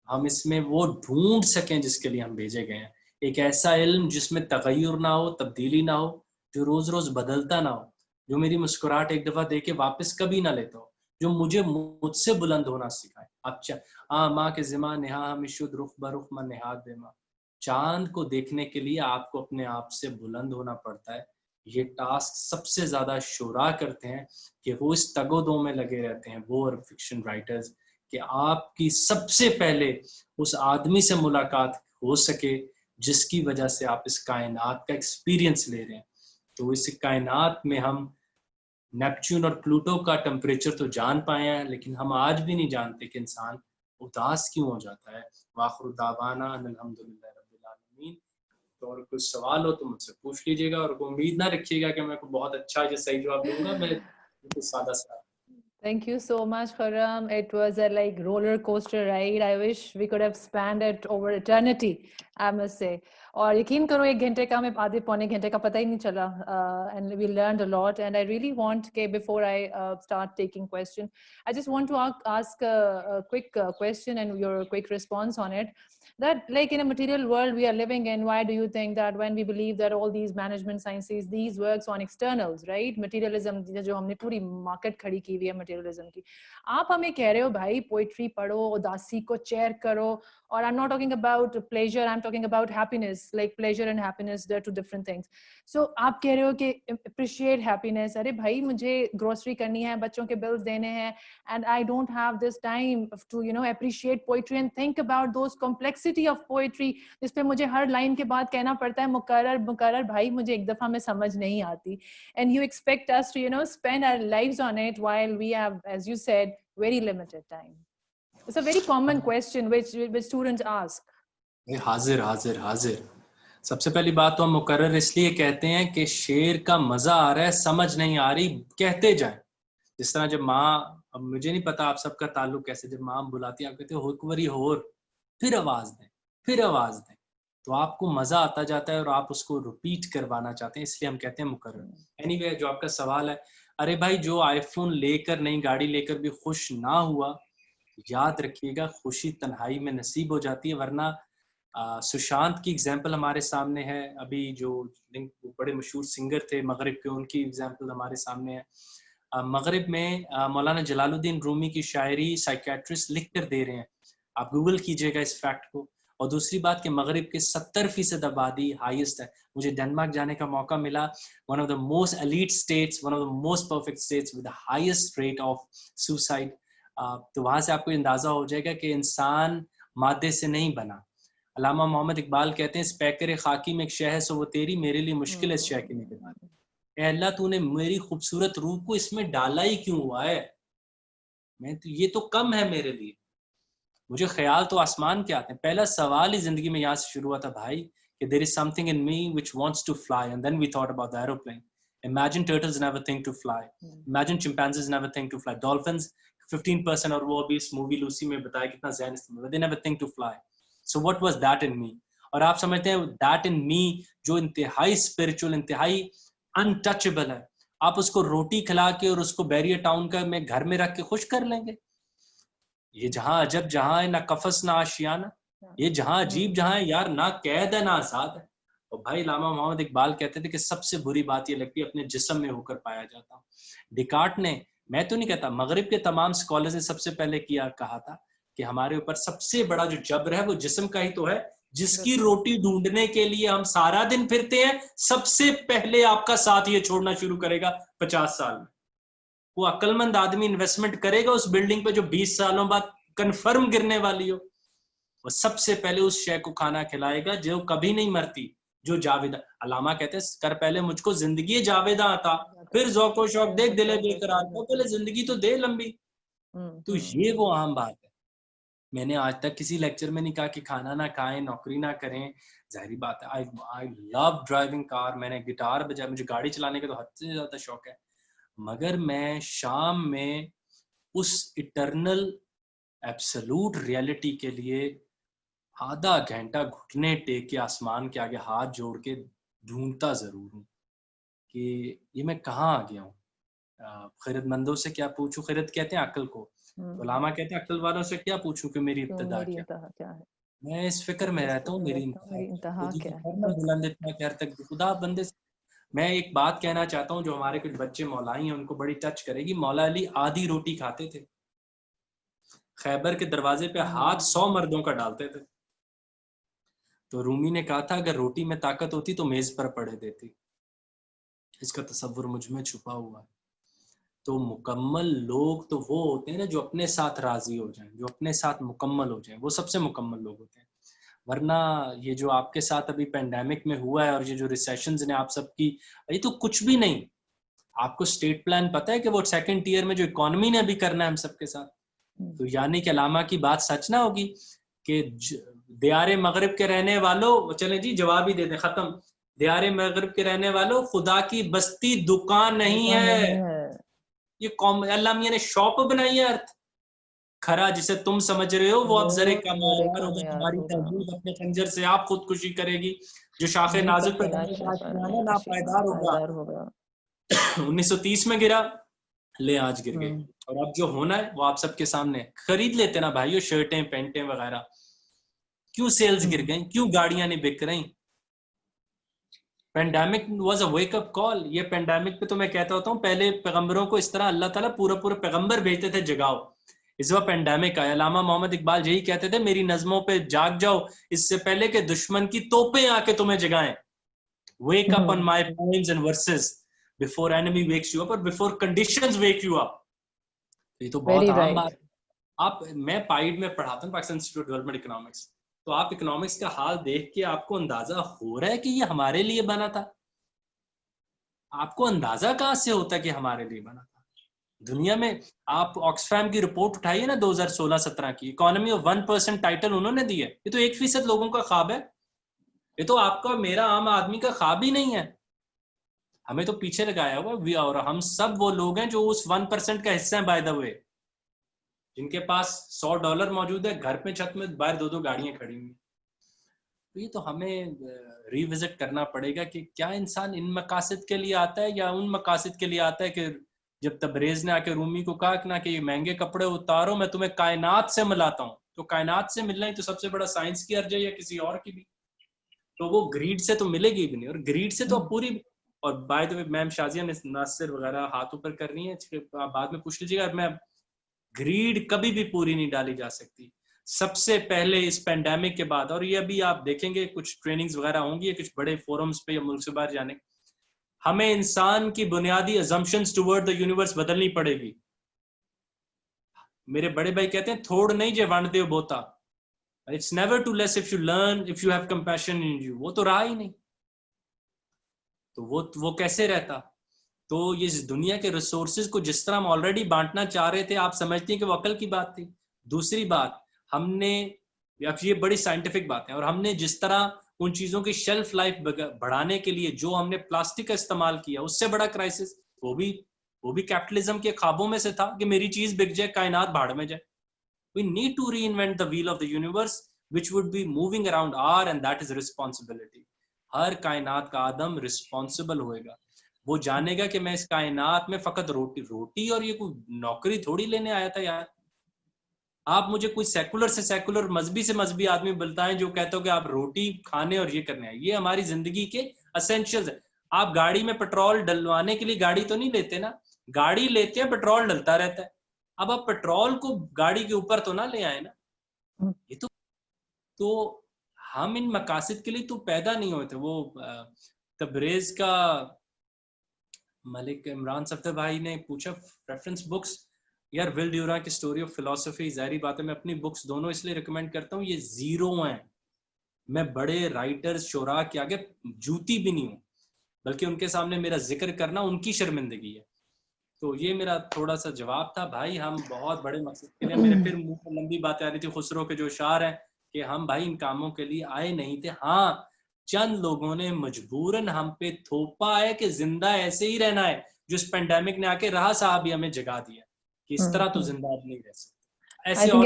ہم اس میں وہ ڈھونڈ سکیں جس کے لیے ہم بھیجے گئے ہیں. ایک ایسا علم جس میں تغیر نہ ہو، تبدیلی نہ ہو، جو روز روز بدلتا نہ ہو، جو میری مسکراہٹ ایک دفعہ دے کے واپس کبھی نہ لیتا ہو، جو مجھ سے بلند ہونا سکھائے. اب ماں کے ذمہ نہا ہم شد رخ برخ من نہاد بے ماں. چاند کو دیکھنے کے لیے آپ کو اپنے آپ سے بلند ہونا پڑتا ہے. یہ ٹاسک سب سے زیادہ شعراء کرتے ہیں کہ وہ اس تگ و دو میں لگے رہتے ہیں، وہ اور فکشن رائٹرز، کہ آپ کی سب سے پہلے اس آدمی سے ملاقات ہو سکے جس کی وجہ سے آپ اس کائنات کا ایکسپیرینس لے رہے ہیں. تو اس کائنات میں ہم نیپچون اور پلوٹو کا ٹمپریچر تو جان پائے ہیں، لیکن ہم آج بھی نہیں جانتے کہ انسان اداس کیوں ہو جاتا ہے. وآخر دعوانا ان الحمدللہ رب العالمین. تو اور کوئی سوال ہو تو مجھ سے پوچھ لیجیے گا، اور کوئی امید نہ رکھیے گا کہ میں کوئی بہت اچھا یا صحیح جواب دوں گا. میں سادہ سا. Thank you so much, Khurram. It was a roller coaster ride. I wish we could have spanned it over eternity, I must say. اور یقین کرو 1 گھنٹے کا ہمیں آدھے پونے گھنٹے کا پتہ ہی نہیں چلا, and we learned a lot. And I really want کہ before I start taking question, I just want to ask a quick question and your quick response on it, that like in a material world we are living in, why do you think that when we believe that all these management sciences, these works on externals, right, materialism جو ہم نے پوری market کھڑی کی ہوئی ہے materialism کی, آپ ہمیں کہہ رہے ہو بھائی پوئٹری پڑھو, اداسی کو چیئر کرو, اور I'm not talking about pleasure, I'm talking about happiness, like pleasure and happiness, they're two different things. So آپ کہہ رہے ہو کہ appreciate happiness. ارے بھائی مجھے گروسری کرنی ہے, بچوں کے bills دینے ہیں, and I don't have this time to appreciate poetry and think about those complexity of poetry, جس پہ مجھے ہر لائن کے بعد کہنا پڑتا ہے مقرر بھائی مجھے ایک دفعہ میں سمجھ نہیں آتی, and you expect us to spend our lives on it while we have, as you said, very limited time. It's a very common question which students ask. حاضر سب سے پہلی بات تو ہم مقرر اس لیے کہتے ہیں کہ شعر کا مزہ آ رہا ہے, سمجھ نہیں آ رہی, کہتے جائیں. جس طرح جب ماں, اب مجھے نہیں پتا آپ سب کا تعلق کیسے, جب ماں بلاتی ہے آپ کہتے ہیں ہوکوری ہور, پھر آواز دیں, تو آپ کو مزہ آتا جاتا ہے اور آپ اس کو ریپیٹ کروانا چاہتے ہیں, اس لیے ہم کہتے ہیں مقرر. اینی وے, جو آپ کا سوال ہے, ارے بھائی جو آئی فون لے کر, نئی گاڑی لے کر بھی خوش نہ ہوا, یاد رکھیے گا خوشی تنہائی میں نصیب ہو جاتی ہے. ورنہ سشانت کی ایگزامپل ہمارے سامنے ہے, ابھی جو بڑے مشہور سنگر تھے مغرب کے, ان کی ایگزامپل ہمارے سامنے ہے. مغرب میں مولانا جلال الدین رومی کی شاعری سائیکیٹرسٹ لکھ کر دے رہے ہیں, آپ گوگل کیجئے گا اس فیکٹ کو. اور دوسری بات کہ مغرب کے 70% آبادی ہائیسٹ ہے. مجھے ڈنمارک جانے کا موقع ملا, one of the most elite states, one of the most perfect states with the highest rate of suicide. تو وہاں سے آپ کو اندازہ ہو جائے گا کہ انسان مادے سے نہیں بنا. علامہ محمد اقبال کہتے ہیں, اس پیکر خاکی میں ایک شے ہے سو وہ تیری, میرے لیے مشکل ہے اس شے کے نگہبانی. اے اللہ تو نے میری خوبصورت روح کو اس میں ڈالا ہی کیوں ہوا ہے, میں تو یہ تو کم ہے میرے لیے. مجھے خیال تو آسمان کے آتے ہیں. پہلا سوال ہی زندگی میں یہاں سے شروع ہوا تھا بھائی, کہ there is something in me which wants to fly, and then we thought about the aeroplane. Imagine turtles never think to fly. Imagine chimpanzees never think to fly. Dolphins 15%, اور وہ ابھی اس مووی لوسی میں بتایا کتنا ذہن استعمال, they never think to fly. So what was that in me? اور آپ سمجھتے ہیں that in me جو انتہائی spiritual, انتہائی untouchable ہے, آپ اس کو روٹی کھلا کے اور اس کو بیریئر ٹاؤن کا میں گھر میں رکھ کے خوش کر لیں گے؟ یہ جہاں عجب جہاں ہے, نہ قفس نہ آشیانہ, یہ جہاں عجیب جہاں ہے یار, نہ قید ہے نہ آزاد ہے. اور بھائی علامہ محمد اقبال کہتے تھے کہ سب سے بری بات یہ لگتی ہے اپنے جسم میں ہو کر پایا جاتا ہوں. ڈیکارٹ نے, میں تو نہیں کہتا, مغرب کے تمام سکالرز نے سب سے پہلے کہا تھا کہ ہمارے اوپر سب سے بڑا جو جبر ہے وہ جسم کا ہی تو ہے, جس کی روٹی ڈھونڈنے کے لیے ہم سارا دن پھرتے ہیں, سب سے پہلے آپ کا ساتھ یہ چھوڑنا شروع کرے گا 50 سال میں. وہ عقل مند آدمی انویسٹمنٹ کرے گا اس بلڈنگ پہ جو 20 سالوں بعد کنفرم گرنے والی ہو, وہ سب سے پہلے اس شے کو کھانا کھلائے گا جو کبھی نہیں مرتی, جو جاویدہ. علامہ کہتے ہیں کر پہلے مجھ کو زندگی جاویدہ آتا, پھر ذوق و شوق دیکھ دلے بے قرار, پہلے زندگی تو دے لمبی. تو یہ وہ عام بات ہے. میں نے آج تک کسی لیکچر میں نہیں کہا کہ کھانا نہ کھائیں, نوکری نہ کریں. ظاہری بات ہے, I love driving car, میں نے گٹار بجایا, مجھے گاڑی چلانے کا تو حد سے زیادہ شوق ہے, مگر میں شام میں اس اٹرنل ایبسلوٹ ریئلٹی کے لیے آدھا گھنٹہ گھٹنے ٹیک کے آسمان کے آگے ہاتھ جوڑ کے ڈھونڈتا ضرور ہوں کہ یہ میں کہاں آ گیا ہوں. خرد مندوں سے کیا پوچھوں, خرد کہتے ہیں عقل کو, علامہ کہتے ہیں عقل والوں سے کیا پوچھوں کہ میری ابتدا کیا ہے. میں اس فکر میں رہتا ہوں میری انتہا کیا ہے, بلند اتنا کہ ہر تک خدا بندے. میں ایک بات کہنا چاہتا ہوں جو ہمارے کچھ بچے مولائی ہیں ان کو بڑی ٹچ کرے گی. مولا علی آدھی روٹی کھاتے تھے, خیبر کے دروازے پہ ہاتھ 100 مردوں کا ڈالتے تھے. تو رومی نے کہا تھا اگر روٹی میں طاقت ہوتی تو میز پر پڑے دیتی. اس کا تصور مجھ میں چھپا ہوا ہے. تو مکمل لوگ تو وہ ہوتے ہیں نا جو اپنے ساتھ راضی ہو جائیں, جو اپنے ساتھ مکمل ہو جائیں, وہ سب سے مکمل لوگ ہوتے ہیں. ورنہ یہ جو آپ کے ساتھ ابھی پینڈیمک میں ہوا ہے اور یہ جو ریسیشنز نے آپ سب کی, یہ تو کچھ بھی نہیں. آپ کو اسٹیٹ پلان پتہ ہے کہ وہ 2nd ٹیئر میں جو اکانومی نے ابھی کرنا ہے ہم سب کے ساتھ, تو یعنی کہ علامہ کی بات سچ نہ ہوگی کہ دیار مغرب کے رہنے والوں, چلیں جی جواب ہی دے دیں, ختم. دیار مغرب کے رہنے والوں, خدا کی بستی دکان نہیں ہے, یہ اللہ میاں نے شاپ بنائی ہے ارتھ. کھرا جسے تم سمجھ رہے ہو وہ اب زرے کا زرے معیار کا ہوگا، معیار تمہاری ہوگا، تہذیب اپنے خنجر سے آپ خودکشی کرے گی، جو شاخ جی پر نازک پہ تلاش ناپائیدار ہوگا، پائیدار ہوگا. 1930 میں گرا، لے آج گر گئے. اور اب جو ہونا ہے وہ آپ سب کے سامنے. خرید لیتے نا بھائیو شرٹیں پینٹیں وغیرہ. کیوں سیلز گر گئیں؟ کیوں گاڑیاں نہیں بک رہی؟ Pandemic was a wake up call. یہ پینڈیمک پہ تو میں کہتا ہوتا ہوں پہلے پیغمبروں کو اس طرح اللہ تعالیٰ پورا پیغمبر بھیجتے تھے جگاؤ. اس وقت پینڈیمک آیا. علامہ محمد اقبال یہی کہتے تھے میری نظموں پہ جاگ جاؤ اس سے پہلے کہ دشمن کی توپیں آ کے تمہیں جگائیں. Wake up on my poems and verses before enemy wakes you up or before conditions wake you up. یہ تو بہت عام بات. آپ میں پائیڈ میں پڑھاتا ہوں پاکستان انسٹیٹیوٹ ڈیولپمنٹ اکنامکس. تو آپ اکنامکس کا حال دیکھ کے آپ کو اندازہ ہو رہا ہے کہ یہ ہمارے لیے بنا تھا؟ آپ کو اندازہ کہاں سے ہوتا ہے کہ ہمارے لیے بنا تھا؟ دنیا میں آپ آکسفیم کی رپورٹ اٹھائیے نا 2016-17 کی, اکانومی آف 1% ٹائٹل انہوں نے دی ہے. یہ تو 1% لوگوں کا خواب ہے. یہ تو آپ کا میرا عام آدمی کا خواب ہی نہیں ہے. ہمیں تو پیچھے لگایا ہوا, اور ہم سب وہ لوگ ہیں جو اس 1% کا حصہ ہیں بائی دا وے, جن کے پاس $100 موجود ہے, گھر پہ چھت میں باہر 2 گاڑیاں کھڑی ہوئی. تو یہ تو ہمیں ری وزٹ کرنا پڑے گا کہ کیا انسان ان مقاصد کے لیے آتا ہے یا ان مقاصد کے لیے آتا ہے کہ جب تبریز نے آ کے رومی کو کہا کہ یہ مہنگے کپڑے اتارو میں تمہیں کائنات سے ملاتا ہوں, تو کائنات سے ملنا ہی تو سب سے بڑا سائنس کی ارج ہے یا کسی اور کی بھی, تو وہ گریڈ سے تو ملے گی بھی نہیں. اور گریڈ سے تو پوری, اور بائی دا وے میم شازیہ نے ناصر وغیرہ ہاتھ اوپر کر رہی ہیں, آپ بعد میں پوچھ لیجیے گا. میں گریڈ کبھی بھی پوری نہیں ڈالی جا سکتی. سب سے پہلے اس پینڈیمک کے بعد, اور یہ ابھی آپ دیکھیں گے کچھ ٹریننگز وغیرہ ہوں گی کچھ بڑے فورمز پہ یا ملک سے باہر جانے, ہمیں انسان کی بنیادی assumptions toward the universe بدلنی پڑے گی. میرے بڑے بھائی کہتے ہیں تھوڑ نہیں جے ونڈ دے بوتا, it's never too less if you learn, if you have compassion in you. وہ تو رہا ہی نہیں, تو وہ کیسے رہتا؟ تو اس دنیا کے ریسورسز کو جس طرح ہم آلریڈی بانٹنا چاہ رہے تھے, آپ سمجھتے ہیں کہ وہ عقل کی بات تھی. دوسری بات, ہم نے, یہ بڑی سائنٹیفک بات ہے, اور ہم نے جس طرح ان چیزوں کی شیلف لائف بڑھانے کے لیے جو ہم نے پلاسٹک کا استعمال کیا, اس سے بڑا کرائسس وہ بھی کیپٹلزم کے خوابوں میں سے تھا کہ میری چیز بک جائے, کائنات بھاڑ میں جائے. We need to reinvent the wheel of the universe which would be moving around our, and that is responsibility. ہر کائنات کا آدم رسپانسبل ہوئے گا. وہ جانے گا کہ میں اس کائنات میں فقط روٹی اور یہ کوئی نوکری تھوڑی لینے آیا تھا یار. آپ مجھے کوئی سیکولر سے سیکولر, مذہبی سے مذہبی آدمی بتائیں جو کہتا ہو کہ آپ روٹی کھانے اور یہ کرنے آئے. یہ ہماری زندگی کے اسینشلز ہیں. آپ گاڑی میں پیٹرول ڈلوانے کے لیے گاڑی تو نہیں لیتے نا, گاڑی لیتے ہیں پیٹرول ڈلتا رہتا ہے. اب آپ پیٹرول کو گاڑی کے اوپر تو نہ لے آئے نا. یہ تو ہم ان مقاصد کے لیے تو پیدا نہیں ہوئے تھے. وہ تبریز کا ملک عمران صفدر بھائی نے پوچھا ریفرنس بکس, یار ول ڈیورا کی اسٹوری آف فلسفی, ظاہری بات ہے میں اپنی بکس دونوں اس لیے ریکمینڈ کرتا ہوں, یہ زیرو ہیں. میں بڑے رائٹرز شعراء کے آگے جوتی بھی نہیں ہوں, بلکہ ان کے سامنے میرا ذکر کرنا ان کی شرمندگی ہے. تو یہ میرا تھوڑا سا جواب تھا بھائی. ہم بہت بڑے مقصد کے لیے, میرے پھر منہ پر لمبی باتیں آ رہی تھی خسرو کے جو اشعار ہیں کہ ہم بھائی ان کاموں کے لیے آئے نہیں تھے. ہاں چند لوگوں نے مجبوراً ہم پہ تھوپا ہے کہ زندہ ایسے ہی رہنا ہے, جو اس پینڈیمک نے آ کے رہا صاحب ہی ہمیں جگا دیا کہ اس طرح تو زندہ نہیں رہ سکتے. I think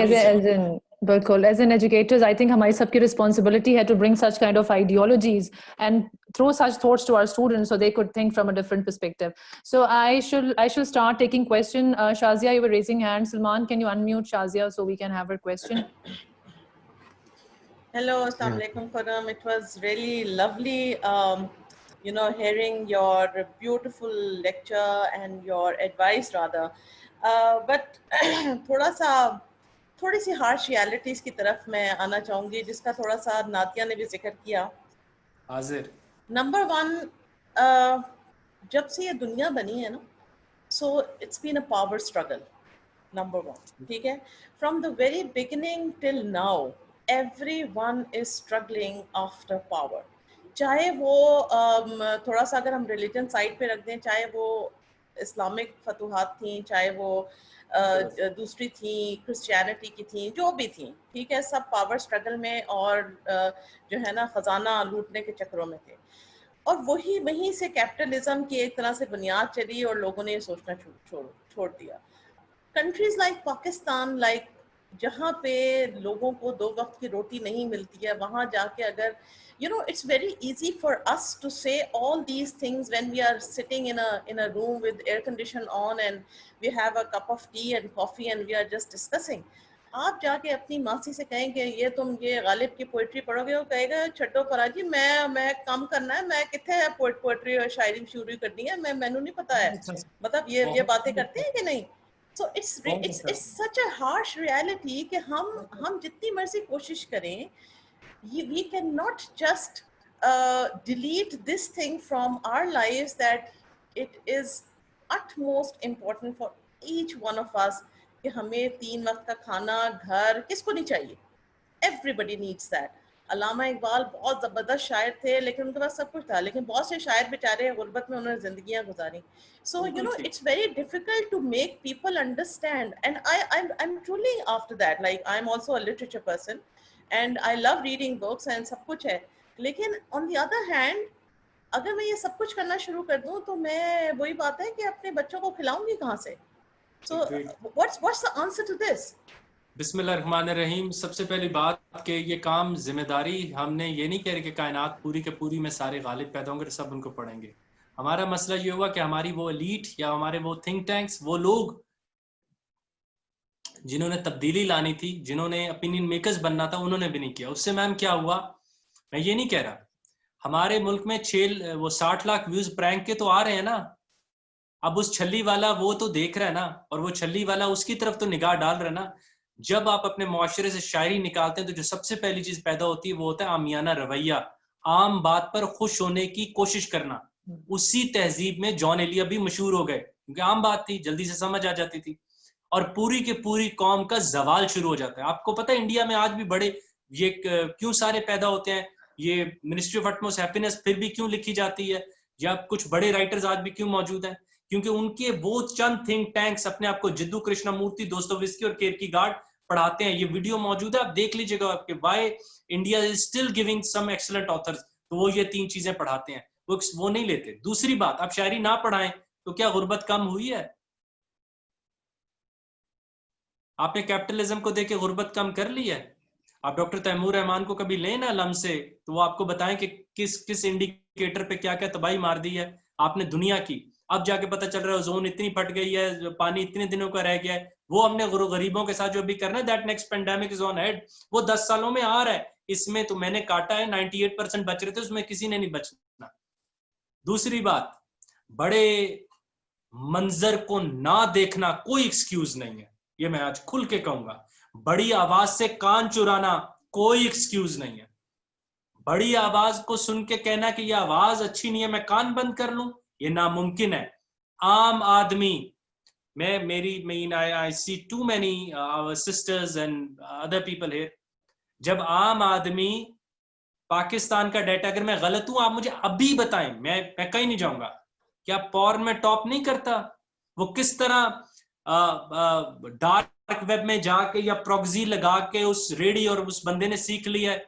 as an educators, I think ہماری سب کی responsibility ہے to bring such kind of ideologies and throw such thoughts to our students so they could think from a different perspective. So I shall start taking question. Shazia, you were raising hand. Salman, can you unmute Shazia so we can have her question? Hello, assalamu alaikum Khurram. It was really lovely, hearing your beautiful lecture and your advice rather. But تھوڑی سی harsh realities کی طرف میں آنا چاہوں گی, جس کا تھوڑا سا ناتیہ نے بھی ذکر کیا. حاضر. نمبر 1, جب سے یہ دنیا بنی ہے نا, so it's been a power struggle. Number 1, ٹھیک ہے, from the very beginning till now everyone is struggling after power. چاہے وہ تھوڑا سا اگر ہم ریلیجن سائڈ پہ رکھ دیں, چاہے وہ اسلامک فتوحات تھیں, چاہے وہ دوسری تھیں کرسچینٹی کی تھیں, جو بھی تھیں, ٹھیک ہے, سب پاور اسٹرگل میں اور جو ہے نا خزانہ لوٹنے کے چکروں میں تھے. اور وہیں سے کیپٹلزم کی ایک طرح سے بنیاد چلی اور لوگوں نے یہ سوچنا چھوڑ دیا. کنٹریز لائک پاکستان, لائک جہاں پہ لوگوں کو 2 وقت کی روٹی نہیں ملتی ہے, وہاں جا کے اگر it's very easy for us to say all these things when we are sitting in a room with air condition on and we have a cup of tea and coffee and we are just discussing. آپ جا کے اپنی ماسی سے کہیں کہ یہ تم یہ غالب کی پوئٹری پڑھو گے, وہ کہے گا چھڈو پرا جی, میں کام کرنا ہے, میں کتنے پوئٹری اور شاعری شروع کرنی ہے, مینوں نہیں پتا ہے. مطلب یہ باتیں کرتے ہیں کہ نہیں. So it's such a harsh reality کہ ہم جتنی مرضی کوشش کریں, we cannot just delete this thing from our lives, that it is utmost important for each one of us کہ ہمیں 3 وقت کا کھانا, گھر, کس کو نہیں چاہیے. Everybody needs that. علامہ اقبال بہت زبردست شاعر تھے, لیکن ان کے پاس سب کچھ تھا, لیکن بہت سے شاعر بیچارے غربت میں انہوں نے زندگیاں گزاری. So it's very difficult to make people understand, and I'm truly after that, like I'm also a literature person and I love reading books and سب کچھ ہے, لیکن on the other hand اگر میں یہ سب کچھ کرنا شروع کر دوں تو میں وہی بات ہے کہ اپنے بچوں کو کھلاؤں گی کہاں سے. So what's the answer to this? بسم اللہ الرحمن الرحیم. سب سے پہلی بات کہ یہ کام ذمہ داری, ہم نے یہ نہیں کہہ رہے کہ کائنات پوری کے پوری میں سارے غالب پیدا ہوں گے سب ان کو پڑھیں گے. ہمارا مسئلہ یہ ہوا کہ ہماری وہ ایلیٹ یا ہمارے وہ تھنک ٹینکس, وہ لوگ جنہوں نے تبدیلی لانی تھی, جنہوں نے اپینین میکرز بننا تھا, انہوں نے بھی نہیں کیا. اس سے میم کیا ہوا, میں یہ نہیں کہہ رہا ہمارے ملک میں 60 لاکھ ویوز پرینک کے تو آ رہے ہیں نا. اب اس چھلی والا وہ تو دیکھ رہا ہے نا, اور وہ چھلی والا اس کی طرف تو نگاہ ڈال رہا ہے نا. جب آپ اپنے معاشرے سے شاعری نکالتے ہیں تو جو سب سے پہلی چیز پیدا ہوتی ہے وہ ہوتا ہے عامیانہ رویہ, عام بات پر خوش ہونے کی کوشش کرنا. اسی تہذیب میں جان ایلیا بھی مشہور ہو گئے کیونکہ عام بات تھی, جلدی سے سمجھ آ جاتی تھی, اور پوری کے پوری قوم کا زوال شروع ہو جاتا ہے. آپ کو پتہ ہے انڈیا میں آج بھی بڑے یہ کیوں سارے پیدا ہوتے ہیں, یہ منسٹری آف اٹموسٹ ہیپینس پھر بھی کیوں لکھی جاتی ہے, یا کچھ بڑے رائٹرز آج بھی کیوں موجود ہیں, کیونکہ ان کے وہ چند تھنک ٹینکس اپنے آپ کو جدو کرشنا مورتی, دوستویسکی اور کیرکیگارڈ پڑھاتے ہیں. یہ ویڈیو موجود ہے, آپ دیکھ لیجئے گا کہ why India is still giving some excellent authors, تو وہ یہ 3 چیزیں پڑھاتے ہیں, وہ نہیں لیتے. دوسری بات, آپ شاعری نہ پڑھائیں تو کیا غربت کم ہوئی ہے؟ آپ نے کیپٹلزم کو دیکھ کے غربت کم کر لی ہے؟ آپ ڈاکٹر تیمور رحمان کو کبھی لیں نا لم سے, تو وہ آپ کو بتائیں کہ کس انڈیکیٹر پہ کیا کیا تباہی مار دی ہے آپ نے دنیا کی. اب جا کے پتہ چل رہا ہے زون اتنی پھٹ گئی ہے, پانی اتنے دنوں کا رہ گیا ہے. وہ ہم نے غریبوں کے ساتھ جو بھی کرنا ہے, that next pandemic is on head, وہ 10 سالوں میں آ رہا ہے. اس میں تو میں نے کاٹا ہے 98% بچ رہے تھے, اس میں کسی نے نہیں بچنا. دوسری بات, بڑے منظر کو نہ دیکھنا کوئی ایکسکیوز نہیں ہے, یہ میں آج کھل کے کہوں گا. بڑی آواز سے کان چرانا کوئی ایکسکیوز نہیں ہے. بڑی آواز کو سن کے کہنا کہ یہ آواز اچھی نہیں ہے, میں کان بند کر لوں, یہ ناممکن ہے. عام آدمی, I see too many sisters and other people here. جب عام آدمی پاکستان کا ڈیٹا, اگر میں غلط ہوں آپ مجھے ابھی بتائیں, میں کہیں نہیں جاؤں گا, کیا پورن میں ٹاپ نہیں کرتا؟ وہ کس طرح ڈارک ویب میں جا کے یا پروگزی لگا کے اس ریڈی اور اس بندے نے سیکھ لیا ہے.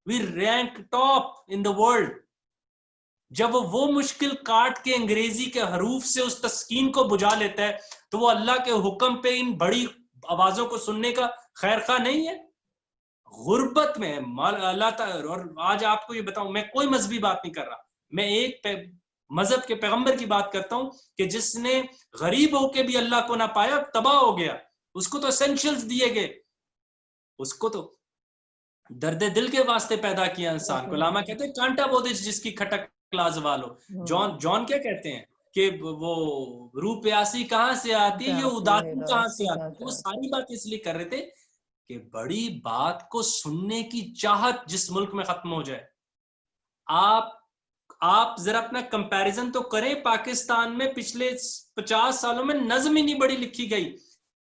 We rank top in the world. جب وہ مشکل کاٹ کے انگریزی کے حروف سے اس تسکین کو بجھا لیتا ہے, تو وہ اللہ کے حکم پہ ان بڑی آوازوں کو سننے کا خیر خواہ نہیں ہے. غربت میں اللہ تعالی, اور آج آپ کو یہ بتاؤں, میں کوئی مذہبی بات نہیں کر رہا, میں ایک مذہب کے پیغمبر کی بات کرتا ہوں کہ جس نے غریب ہو کے بھی اللہ کو نہ پایا, تباہ ہو گیا. اس کو تو اسینشلز دیے گئے, اس کو تو درد دل کے واسطے پیدا کیا انسان کو. علامہ کہتے ہیں کانٹا بودش جس کی کھٹک لازوال ہو. جان کیا کہتے ہیں کہ وہ روح پیاسی کہاں سے آتی ہے, یہ اداسی کہاں سے آتی ہے. وہ ساری بات اس لیے کر رہے تھے کہ بڑی بات کو سننے کی چاہت جس ملک میں ختم ہو جائے. آپ ذرا اپنا کمپیریزن تو کریں, پاکستان میں پچھلے 50 سالوں میں نظم ہی نہیں بڑی لکھی گئی.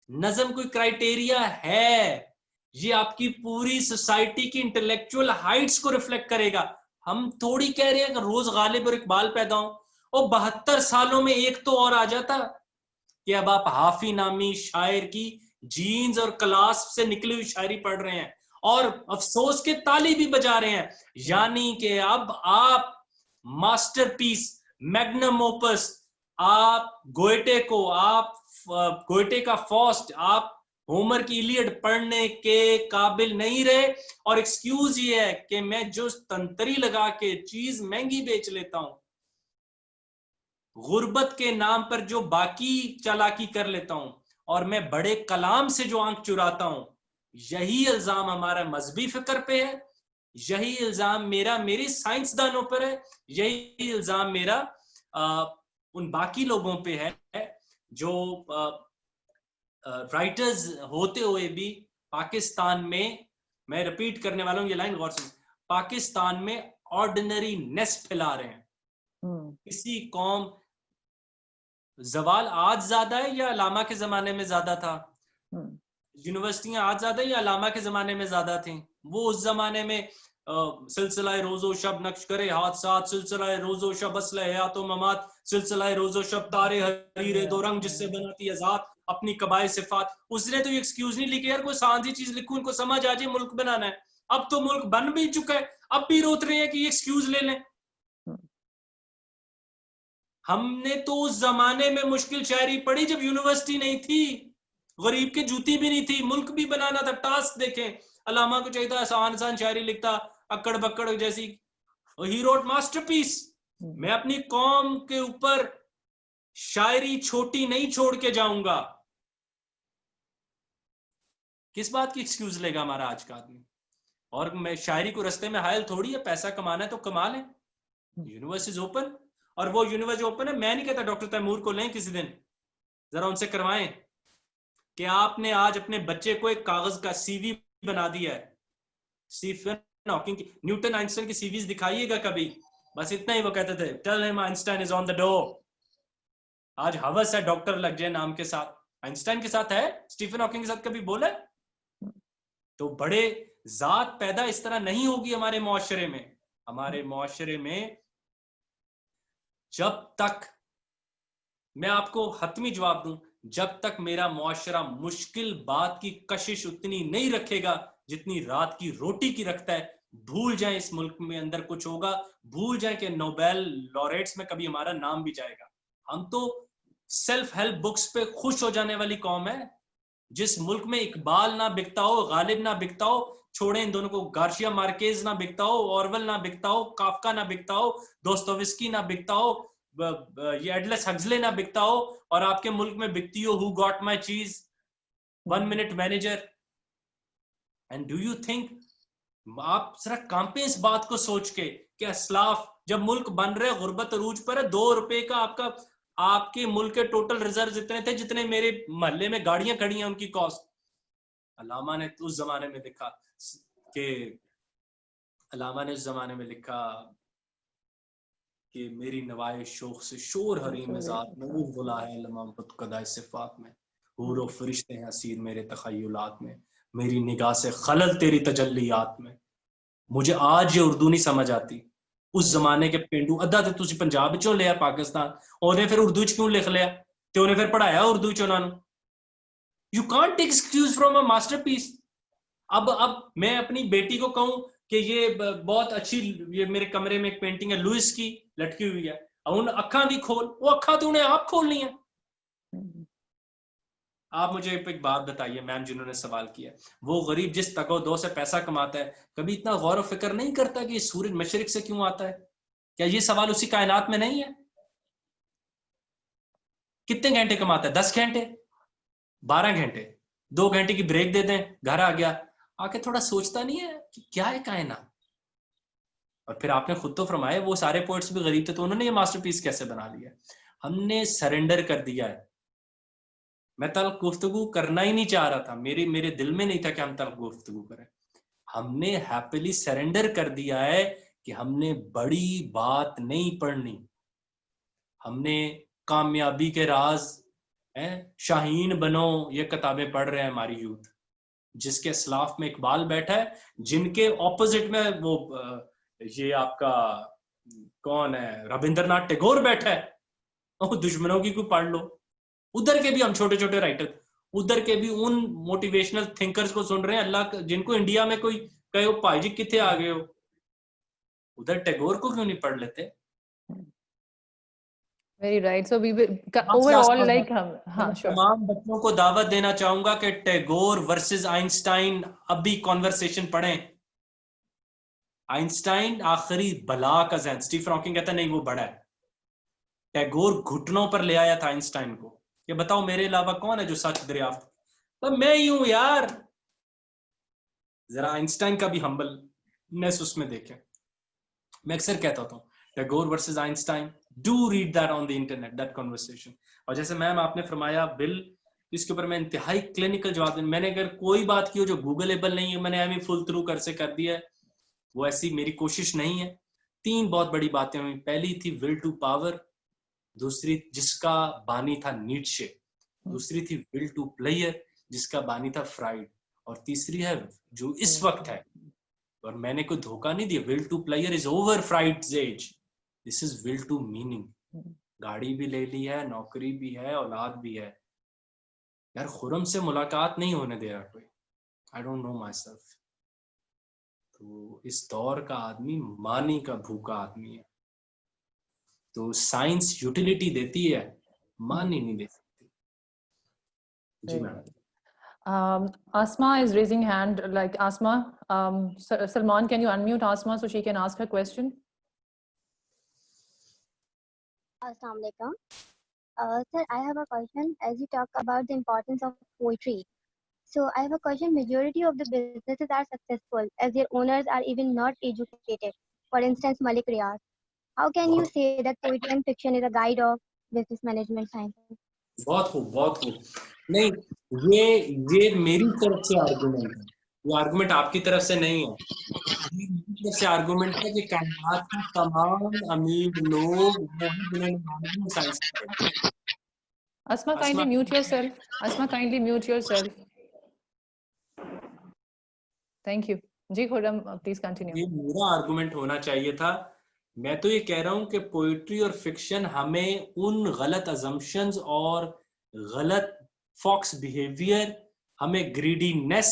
نظم کوئی کرائٹیریا ہے؟ یہ آپ کی پوری سوسائٹی کی انٹلیکچوئل ہائٹس کو ریفلیکٹ کرے گا. ہم تھوڑی کہہ رہے ہیں کہ روز غالب اور اقبال پیدا ہوں, اور 72 سالوں میں ایک تو اور آ جاتا کہ اب آپ حافی نامی شاعر کی جینز اور کلاس سے نکلی ہوئی شاعری پڑھ رہے ہیں, اور افسوس کے تالی بھی بجا رہے ہیں. یعنی کہ اب آپ ماسٹر پیس, میگنم اوپس, آپ گوئٹے کو, آپ گوئٹے کا فوسٹ, آپ ہومر کی ایلیڈ پڑھنے کے قابل نہیں رہے, اور ایکسکیوز یہ ہے کہ میں جو تنتری لگا کے چیز مہنگی بیچ لیتا ہوں, غربت کے نام پر جو باقی چالاکی کر لیتا ہوں, اور میں بڑے کلام سے جو آنکھ چراتا ہوں, یہی الزام ہمارا مذہبی فکر پہ ہے, یہی الزام میرا میری سائنسدانوں پر ہے, یہی الزام میرا ان باقی لوگوں پہ ہے جو رائٹرز ہوتے ہوئے بھی پاکستان میں ریپیٹ کرنے والا ہوں یہ لائن غور سے, پاکستان میں آرڈینری نیس پھیلا رہے ہیں. کسی قوم زوال آج زیادہ ہے یا علامہ کے زمانے میں زیادہ تھا؟ یونیورسٹیاں آج زیادہ یا علامہ کے زمانے میں زیادہ تھیں؟ وہ اس زمانے میں سلسلہ روز و شب نقش کرے حادثات, سلسلہ روز و شب اصل حیات و ممات, سلسلہ روز و شب تارے حریر دو رنگ جس سے بناتی ہے ذات اپنی قبائل صفات. اس نے تو یہ ایکسکیوز نہیں لکھی یار کوئی سانسی چیز لکھوں ان کو سمجھ آ جائے ملک بنانا ہے. اب تو ملک بن بھی چکا ہے, اب بھی روت رہے ہیں کہ یہ ایکسکیوز لے لیں. ہم نے تو اس زمانے میں مشکل شاعری پڑھی جب یونیورسٹی نہیں تھی, غریب کی جوتی بھی نہیں تھی, ملک بھی بنانا تھا. ٹاسک دیکھیں, علامہ کو چاہیے تھا آسان شاعری لکھتا, اکڑ بکڑ جیسی, ہی روٹ ماسٹر پیس. میں اپنی قوم کے اوپر شاعری چھوٹی نہیں چھوڑ کے جاؤں گا. کس بات کی ایکسکیوز لے گا ہمارا آج کا آدمی؟ اور میں شاعری کو رستے میں حائل تھوڑی ہے, پیسہ کمانا ہے تو کما لیں. یونیورسٹیز اوپن, اور وہ یونیورسٹی اوپن ہے. میں نہیں کہتا ڈاکٹر تیمور کو لیں کسی دن, ذرا ان سے کروائیں کہ آپ نے آج اپنے بچے کو ایک کاغذ کا سی وی بنا دیا ہے. اسٹیفن ہاکنگ کی, نیوٹن, آئنسٹائن کی سی ویز دکھائیے گا کبھی, بس اتنا ہی وہ کہتے تھے ٹیل ہم آئنسٹائن از آن دا ڈور. آج ہوس ہے ڈاکٹر لگ جائے نام کے ساتھ, آئنسٹائن کے ساتھ ہے, اسٹیفن ہاکنگ کے ساتھ کبھی بولا؟ تو بڑے ذات پیدا اس طرح نہیں ہوگی ہمارے معاشرے میں. ہمارے معاشرے میں جب تک, میں آپ کو حتمی جواب دوں, جب تک میرا معاشرہ مشکل بات کی کشش اتنی نہیں رکھے گا جتنی رات کی روٹی کی رکھتا ہے, بھول جائیں اس ملک میں اندر کچھ ہوگا, بھول جائیں کہ نوبیل لوریٹس میں کبھی ہمارا نام بھی جائے گا. ہم تو سیلف ہیلپ بکس پہ خوش ہو جانے والی قوم ہے. جس ملک میں اقبال نہ بکتا ہو, غالب نہ بکتا ہو, چھوڑیں ان دونوں کو, گارشیا مارکیز نہ بکتا ہو, اورول نہ بکتا ہو, کافکا نہ بکتا ہو, دوستویسکی نہ بکتا ہو, یہ ایڈلس ہگزلے نہ بکتا ہو, اور آپ کے ملک میں بکتی ہو ہو گاٹ مائی چیز, 1 minute manager. And do you think, آپ ذرا کانپیں اس بات کو سوچ کے کہ اسلاف جب ملک بن رہے غربت عروج پر ہے, 2 روپے کا آپ کے ملک کے ٹوٹل ریزروز اتنے تھے جتنے میرے محلے میں گاڑیاں کھڑی ہیں ان کی کاسٹ. علامہ نے اس زمانے میں لکھا کہ کہ میری نوائے شوق سے شور حریم ذات نور غلا ہے لمام خود قدائے صفات میں, حور و فرشتے ہیں اسیر میرے تخیلات میں, میری نگاہ سے خلل تیری تجلیات میں. مجھے آج یہ اردو نہیں سمجھ آتی. اس زمانے کے پینڈو ادھا تے تسی پنجاب چوں لیا پاکستان, انہیں پھر اردو چ کیوں لکھ لیا تے انہیں پھر پڑھایا اردو چ انہاں نوں. You can't take excuse from a masterpiece. اب میں اپنی بیٹی کو کہوں کہ یہ بہت اچھی, یہ میرے کمرے میں ایک پینٹنگ ہے لوئس کی لٹکی ہوئی ہے, ان اکھاں بھی کھول, وہ اکھاں تو انہیں آپ کھولنی ہیں. آپ مجھے ایک بات بتائیے میم, جنہوں نے سوال کیا, وہ غریب جس تگو دو سے پیسہ کماتا ہے کبھی اتنا غور و فکر نہیں کرتا کہ یہ سورج مشرق سے کیوں آتا ہے؟ کیا یہ سوال اسی کائنات میں نہیں ہے؟ کتنے گھنٹے کماتا ہے؟ 10 گھنٹے, 12 گھنٹے, 2 گھنٹے کی بریک دے دیں, گھر آ گیا, آ کے تھوڑا سوچتا نہیں ہے کہ کیا ہے کائنات؟ اور پھر آپ نے خود تو فرمایا وہ سارے پوئٹس بھی غریب تھے تو انہوں نے یہ ماسٹر پیس کیسے بنا لیا؟ ہم نے سرنڈر کر دیا ہے. میں تلخ گفتگو کرنا ہی نہیں چاہ رہا تھا, میرے دل میں نہیں تھا کہ ہم تلخ گفتگو کریں. ہم نے ہیپیلی سرنڈر کر دیا ہے کہ ہم نے بڑی بات نہیں پڑھنی. ہم نے کامیابی کے راز, شاہین بنو, یہ کتابیں پڑھ رہے ہیں ہماری یوتھ, جس کے اسلاف میں اقبال بیٹھا ہے, جن کے اپوزٹ میں وہ یہ آپ کا کون ہے ربندر ناتھ ٹیگور بیٹھا ہے. دشمنوں کی کوئی پڑھ لو. ادھر کے بھی ہم چھوٹے چھوٹے رائٹر, ادھر کے بھی ان موٹیویشنل تھنکرز کو سن رہے ہیں, اللہ جن کو انڈیا میں کوئی کہے ہو بھائی جی کتنے آ گئے ہو, ادھر ٹیگور کو کیوں نہیں پڑھ لیتے؟ Very right. So we will Last overall one. like میں sure. تمام بچوں کو دعوت دینا چاہوں گا کہ ٹیگور ورسز آئنسٹائن اب بھی کانورسیشن پڑھیں. آئنسٹائن آخری بلا کا ذہن، اسٹیفن ہاکنگ کہتا ہے نہیں وہ بڑا ہے. ٹیگور گھٹنوں پر لے آیا تھا آئنسٹائن کو کہ بتاؤ میرے علاوہ کون ہے جو سچ دریافت. تو میں ہی ہوں یار. ذرا آئنسٹائن کا بھی ہمبلنس اس میں دیکھیں. میں اکثر کہتا ہوں Tagore versus Einstein, do read that on the internet that conversation. اور جیسے میم آپ نے فرمایا بل، اس کے اوپر میں انتہائی کلینکل جواب دوں. میں نے اگر کوئی بات کی ہو جو گوگلیبل نہیں ہے، میں نے ایویں فل تھرو کر دیا ہے، وہ ایسی میری کوشش نہیں ہے. 3 بہت بڑی باتیں ہوئی. پہلی تھی ول ٹو پاور، دوسری جس کا بانی تھا نیٹشے، دوسری تھی ول ٹو پلیئر جس کا بانی تھا فرائڈ، اور تیسری ہے جو اس وقت ہے. اور میں نے کوئی دھوکہ نہیں دیا. Will to pleasure is over Freud's age, this is will to meaning. گاڑی بھی لے لی ہے، نوکری بھی ہے، اولاد بھی ہے. یار خرم سے ملاقات نہیں ہونے دے رہا کوئی. I don't know myself. تو اس دور کا آدمی مانی کا بھوکا آدمی ہے. تو سائنس یوٹیلیٹی دیتی ہے، مانی نہیں دے سکتی. جی میم. Asma is raising hand. Like Asma, Salman, can you unmute Asma so she can ask her question? Assalamu alaikum. Sir, I have a question. As you talk about the importance of poetry, so I have a question. Majority of the businesses are successful as their owners are even not educated. For instance, Malik Riaz. How can you say that poetry and fiction is a guide of business management science? بہت خوب، بہت خوب. نہیں، یہ میری طرف سے argument ہے، وہ آرگومنٹ آپ کی طرف سے نہیں ہے. میری طرف سے آرگومنٹ ہے کہ کائنات کے تمام امیر لوگ وہ ہیں جنہوں نے مینجمنٹ سائنس پڑھی. Asma, kindly mute yourself. Asma, kindly mute yourself. Thank you. جی خرم please continue. یہ میرا آرگومنٹ ہونا چاہیے تھا. میں تو یہ کہہ رہا ہوں کہ پوئٹری اور فکشن ہمیں ان غلط ازمپشنز اور غلط فاکس بیہیویئر، ہمیں گریڈینس،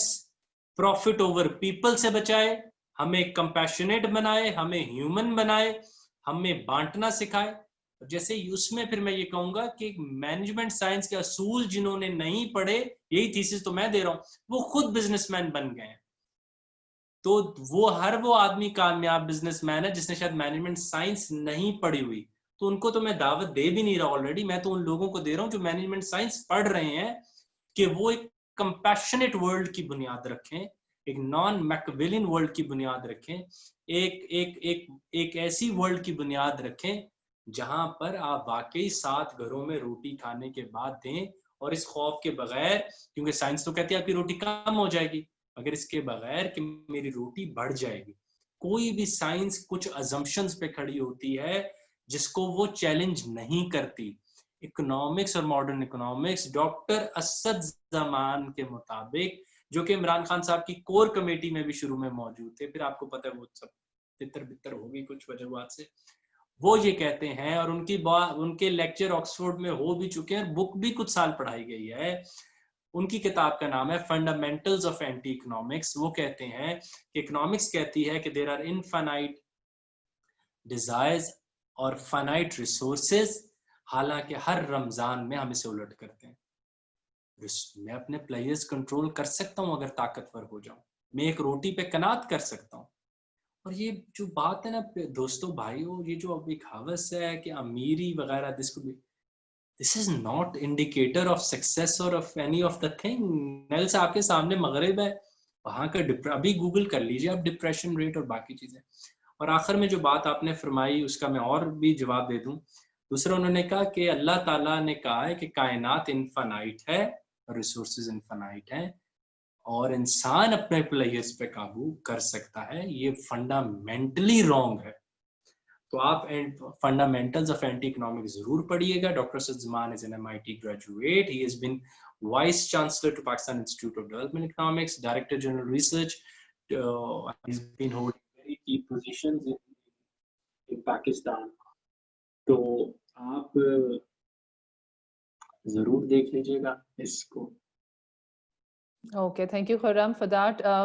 پروفٹ اوور پیپل سے بچائے، ہمیں کمپیشنیٹ بنائے، ہمیں ہیومن بنائے، ہمیں بانٹنا سکھائے. جیسے اس میں پھر میں یہ کہوں گا کہ مینجمنٹ سائنس کے اصول جنہوں نے نہیں پڑھے، یہی تھیسس تو میں دے رہا ہوں، وہ خود بزنس مین بن گئے ہیں. تو وہ آدمی کامیاب بزنس مین ہے جس نے شاید مینجمنٹ سائنس نہیں پڑھی ہوئی. تو ان کو تو میں دعوت دے بھی نہیں رہا آلریڈی. میں تو ان لوگوں کو دے رہا ہوں جو مینجمنٹ سائنس پڑھ رہے ہیں کہ وہ ایک کمپیشنیٹ ورلڈ کی بنیاد رکھیں، ایک نان میکویلین ورلڈ کی بنیاد رکھیں، ایک ایسی ورلڈ کی بنیاد رکھیں جہاں پر آپ واقعی 7 گھروں میں روٹی کھانے کے بعد دیں، اور اس خوف کے بغیر، کیونکہ سائنس تو کہتی ہے آپ کی روٹی کم ہو جائے گی، اگر اس کے بغیر کہ میری روٹی بڑھ جائے گی. کوئی بھی سائنس کچھ ازمپشنز پہ کھڑی ہوتی ہے جس کو وہ چیلنج نہیں کرتی. اکنامکس اور ماڈرن اکنامکس ڈاکٹر اسد زمان کے مطابق، جو کہ عمران خان صاحب کی کور کمیٹی میں بھی شروع میں موجود تھے، پھر آپ کو پتہ ہے وہ سب تتر بتر ہوگی کچھ وجوہات سے، وہ یہ کہتے ہیں، اور ان کے لیکچر آکسفورڈ میں ہو بھی چکے ہیں، بک بھی کچھ سال پڑھائی گئی ہے. ان کی کتاب کا نام ہے فنڈامنٹلز آف اینٹی اکنامکس. وہ کہتے ہیں کہ اکنامکس کہتی ہے کہ دیر آر انفائنائٹ ڈیزائرز اور فائنائٹ ریسورسز، حالانکہ ہر رمضان میں ہم اسے الٹ کرتے ہیں. میں اپنے پلیئرز کنٹرول کر سکتا ہوں اگر طاقتور ہو جاؤں، میں ایک روٹی پہ قناعت کر سکتا ہوں. اور یہ جو بات ہے نا دوستو بھائیو، یہ جو اب ایک حوث ہے کہ امیری وغیرہ، this is not indicator of success or of any of the thing. نیلس آپ کے سامنے مغرب ہے، وہاں کا ابھی گوگل کر لیجئے آپ ڈپریشن ریٹ اور باقی چیزیں. اور آخر میں جو بات آپ نے فرمائی اس کا میں اور بھی جواب دے دوں. دوسرا انہوں نے کہا کہ اللہ تعالیٰ نے کہا ہے کہ کائنات انفائنائٹ ہے اور ریسورسز انفائنائٹ ہیں، اور انسان اپنے پلیئرز پہ قابو کر سکتا ہے. یہ فنڈامنٹلی رانگ ہے. تو آپ فنڈامنٹلز آف اینٹی اکنامکس ضرور پڑھیے گا. Doctor Asad Zaman is an MIT graduate. He has been Vice Chancellor to Pakistan Institute of Development Economics, Director General Research. He's been holding very key positions in Pakistan. تو آپ ضرور دیکھ لیجیے گا اس کو. Okay, thank you Khurram for that.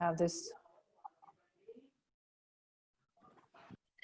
have this.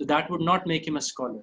so that would not make him a scholar.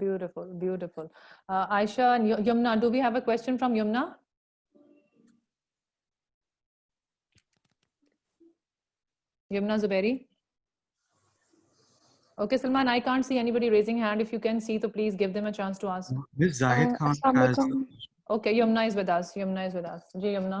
Beautiful, beautiful. Aisha and Yumna, do we have a question from Yumna? Yumna Zubairi? Okay, Salman, I can't see anybody raising hand. If you can see, so please give them a chance to ask. Miss Zahid Khan has... Okay, Yumna is with us. Yumna is with us. Ji, Yumna.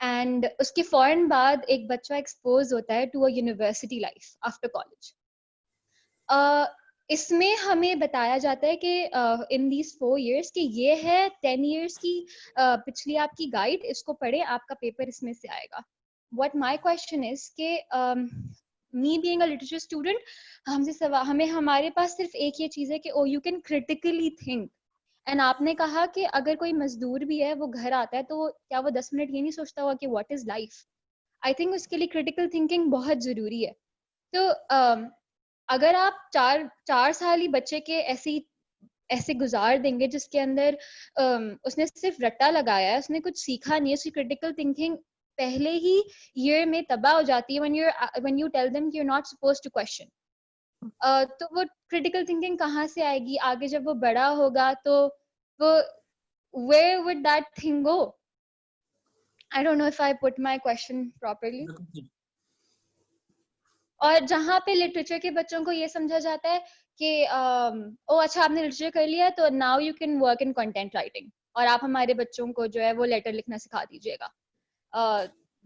And اس کے فوراً بعد ایک بچہ expose ہوتا ہے to a university life after college. اس میں ہمیں بتایا جاتا ہے کہ ان دیز 4 years کہ یہ ہے 10 years کی پچھلی آپ کی گائیڈ, اس کو پڑھیں, آپ کا پیپر اس میں سے آئے گا. What my question is کہ me being a literature student, ہمیں ہمارے پاس صرف ایک یہ چیز ہے کہ oh you can critically think. And آپ نے کہا کہ اگر کوئی مزدور بھی ہے وہ گھر آتا ہے تو کیا وہ 10 منٹ یہ نہیں سوچتا ہوا کہ what is life. I think اس کے لیے کریٹیکل تھنکنگ بہت ضروری ہے. تو اگر آپ 4 سال ہی بچے کے ایسے گزار دیں گے جس کے اندر اس نے صرف رٹا لگایا ہے, اس نے کچھ سیکھا نہیں ہے, اس کی کریٹیکل تھنکنگ پہلے ہی ایئر میں تباہ ہو جاتی ہے when you tell them you're not supposed to question. تو وہ کریٹیکل تھنکنگ کہاں سے آئے گی آگے جب وہ بڑا ہوگا, تو وہ where would that thing go? I don't know if I put my question properly. اور جہاں پہ لٹریچر کے بچوں کو یہ سمجھا جاتا ہے کہ اچھا آپ نے لٹریچر کر لیا تو now you can work in content writing, اور آپ ہمارے بچوں کو جو ہے وہ لیٹر لکھنا سکھا دیجیے گا.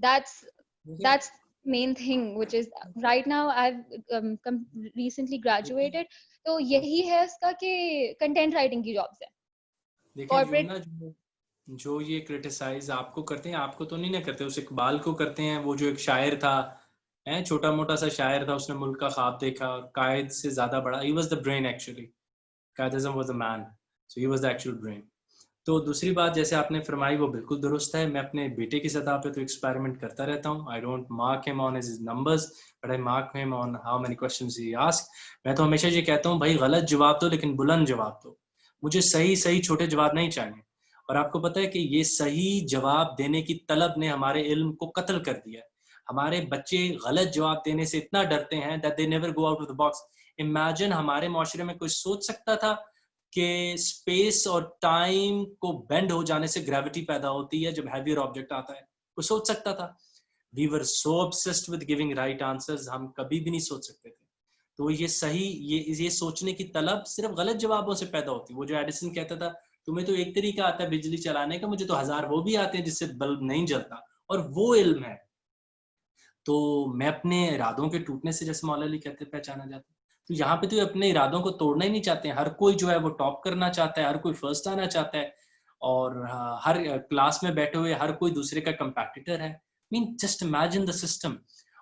That's main thing which is right now I've recently graduated, تو یہی ہے اس کا کہ کنٹینٹ رائٹنگ کی جابس ہے. دیکھیں جو یہ کرٹیسائز آپ کو کرتے ہیں, آپ کو تو نہیں نہ کرتے, اس اقبال کو کرتے ہیں. وہ جو ایک شاعر تھا, چھوٹا موٹا سا شاعر تھا, اس نے ملک کا خواب دیکھا, قائد سے زیادہ بڑا. he was the brain actually. Quaid Azam was the man, so he was the actual brain. تو دوسری بات جیسے آپ نے فرمائی وہ بالکل درست ہے. میں اپنے بیٹے کی سطح پہ تو ایکسپیریمنٹ کرتا رہتا ہوں. I don't mark him on his numbers, but I mark him on how many questions he asks. میں تو ہمیشہ یہ کہتا ہوں بھائی غلط جواب دو لیکن بلند جواب دو, مجھے صحیح چھوٹے جواب نہیں چاہیے. اور آپ کو پتہ ہے کہ یہ صحیح جواب دینے کی طلب نے ہمارے علم کو قتل کر دیا ہے. ہمارے بچے غلط جواب دینے سے اتنا ڈرتے ہیں that they never go out of the box. Imagine ہمارے معاشرے میں کوئی سوچ سکتا تھا کہ اسپیس اور ٹائم کو بینڈ ہو جانے سے گریوٹی پیدا ہوتی ہے جب ہیویئر آبجیکٹ آتا ہے؟ کوئی سوچ سکتا تھا؟ We were so obsessed with giving right answers, ہم کبھی بھی نہیں سوچ سکتے تھے. تو یہ سوچنے کی طلب صرف غلط جوابوں سے پیدا ہوتی. وہ جو ایڈیسن کہتا تھا تمہیں تو ایک طریقہ آتا ہے بجلی چلانے کا, مجھے تو 1000 وہ بھی آتے ہیں جس سے بلب نہیں جلتا, اور وہ علم ہے. تو میں اپنے ارادوں کے ٹوٹنے سے جیسے مولا علی کہتے پہچانا جاتا ہے. تو یہاں پہ تو اپنے ارادوں کو توڑنا ہی نہیں چاہتے ہیں. ہر کوئی جو ہے وہ ٹاپ کرنا چاہتا ہے, ہر کوئی فرسٹ آنا چاہتا ہے, اور ہر کلاس میں بیٹھے ہوئے ہر کوئی دوسرے کا کمپیٹیٹر ہے. Just imagine the system.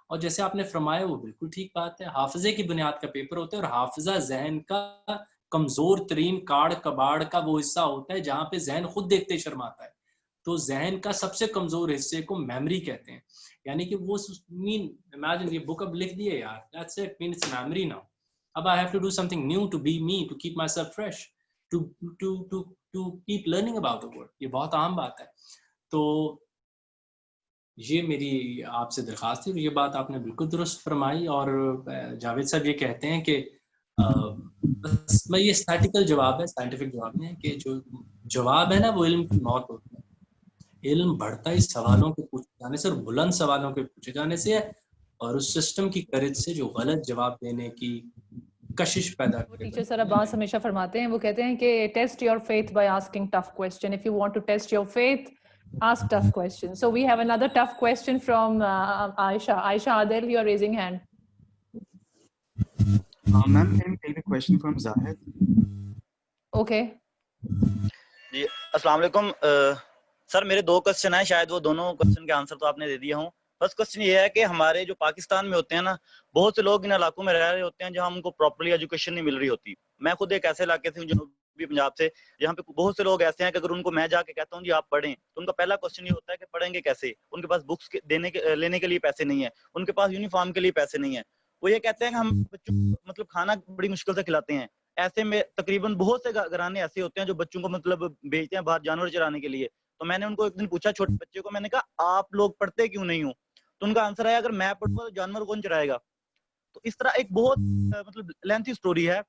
اور جیسے آپ نے فرمایا وہ بالکل ٹھیک بات ہے, حافظے کی بنیاد کا پیپر ہوتا ہے, اور حافظہ ذہن کا کمزور ترین کاڑ کباڑ کا وہ حصہ ہوتا ہے جہاں پہ ذہن خود دیکھتے شرماتا ہے. تو ذہن کا سب سے کمزور حصے کو میموری کہتے ہیں. یعنی کہ وہ امیجن یہ بک اب لکھ دیے یار, that's it, mean it's memory now. اب I have to do something new to be me, to keep myself fresh, to keep learning about the world. یہ بہت عام بات ہے. تو یہ میری آپ سے درخواست ہے. یہ بات آپ نے بالکل درست فرمائی. اور جاوید صاحب یہ کہتے ہیں کہ بس میں یہ اسٹیٹیکل جواب ہے, سائنٹیفک جواب نہیں ہے, کہ جو جواب ہے نا وہ علم کی موت ہوتی ہے. علم بڑھتا ہے سوالوں کے پوچھے جانے سے, اور بلند سوالوں کے پوچھے جانے سے ہے, اور اس سسٹم کی کرج سے جو غلط جواب دینے کی کشش پیدا کرتا ہے. ٹیچر سر عباس ہمیشہ فرماتے ہیں, وہ کہتے ہیں کہ test your faith by asking tough question. If you want to test your faith, ask tough questions. So we have another tough question from Aisha. Aisha Adel, you are raising hand. Ma'am, can you take the question from Zahid? Okay. جی السلام علیکم سر. میرے 2 question ہیں, شاید وہ دونوں question کے answer تو آپ نے دے دیا ہوں. فرسٹ کوسچن یہ ہے کہ ہمارے جو پاکستان میں ہوتے ہیں نا, بہت سے لوگ ان علاقوں میں رہ رہے ہوتے ہیں جہاں ان کو پراپرلی ایجوکیشن نہیں مل رہی ہوتی. میں خود ایک ایسے علاقے سے ہوں جنوبی پنجاب سے, جہاں پہ بہت سے لوگ ایسے ہیں کہ اگر ان کو میں جا کے کہتا ہوں جی آپ پڑھیں, تو ان کا پہلا کوسچن یہ ہوتا ہے کہ پڑھیں گے کیسے, ان کے پاس بکس لینے کے لیے پیسے نہیں ہیں, ان کے پاس یونیفارم کے لیے پیسے نہیں ہیں. وہ یہ کہتے ہیں کہ ہم بچوں کو مطلب کھانا بڑی مشکل سے کھلاتے ہیں. ایسے میں تقریباً بہت سے گھرانے ایسے ہوتے ہیں جو بچوں کو مطلب بھیجتے ہیں باہر جانور چرانے کے لیے. تو میں نے ان کو ایک دن پوچھا چھوٹے بچے کو, میں نے کہا آپ لوگ پڑھتے کیوں نہیں ہو؟ تو ان کا آنسر ہے اگر میں پڑھوں گا تو جانور کون چرائے گا. تو اس طرح ایک بہت مطلب لینتھی سٹوری ہے.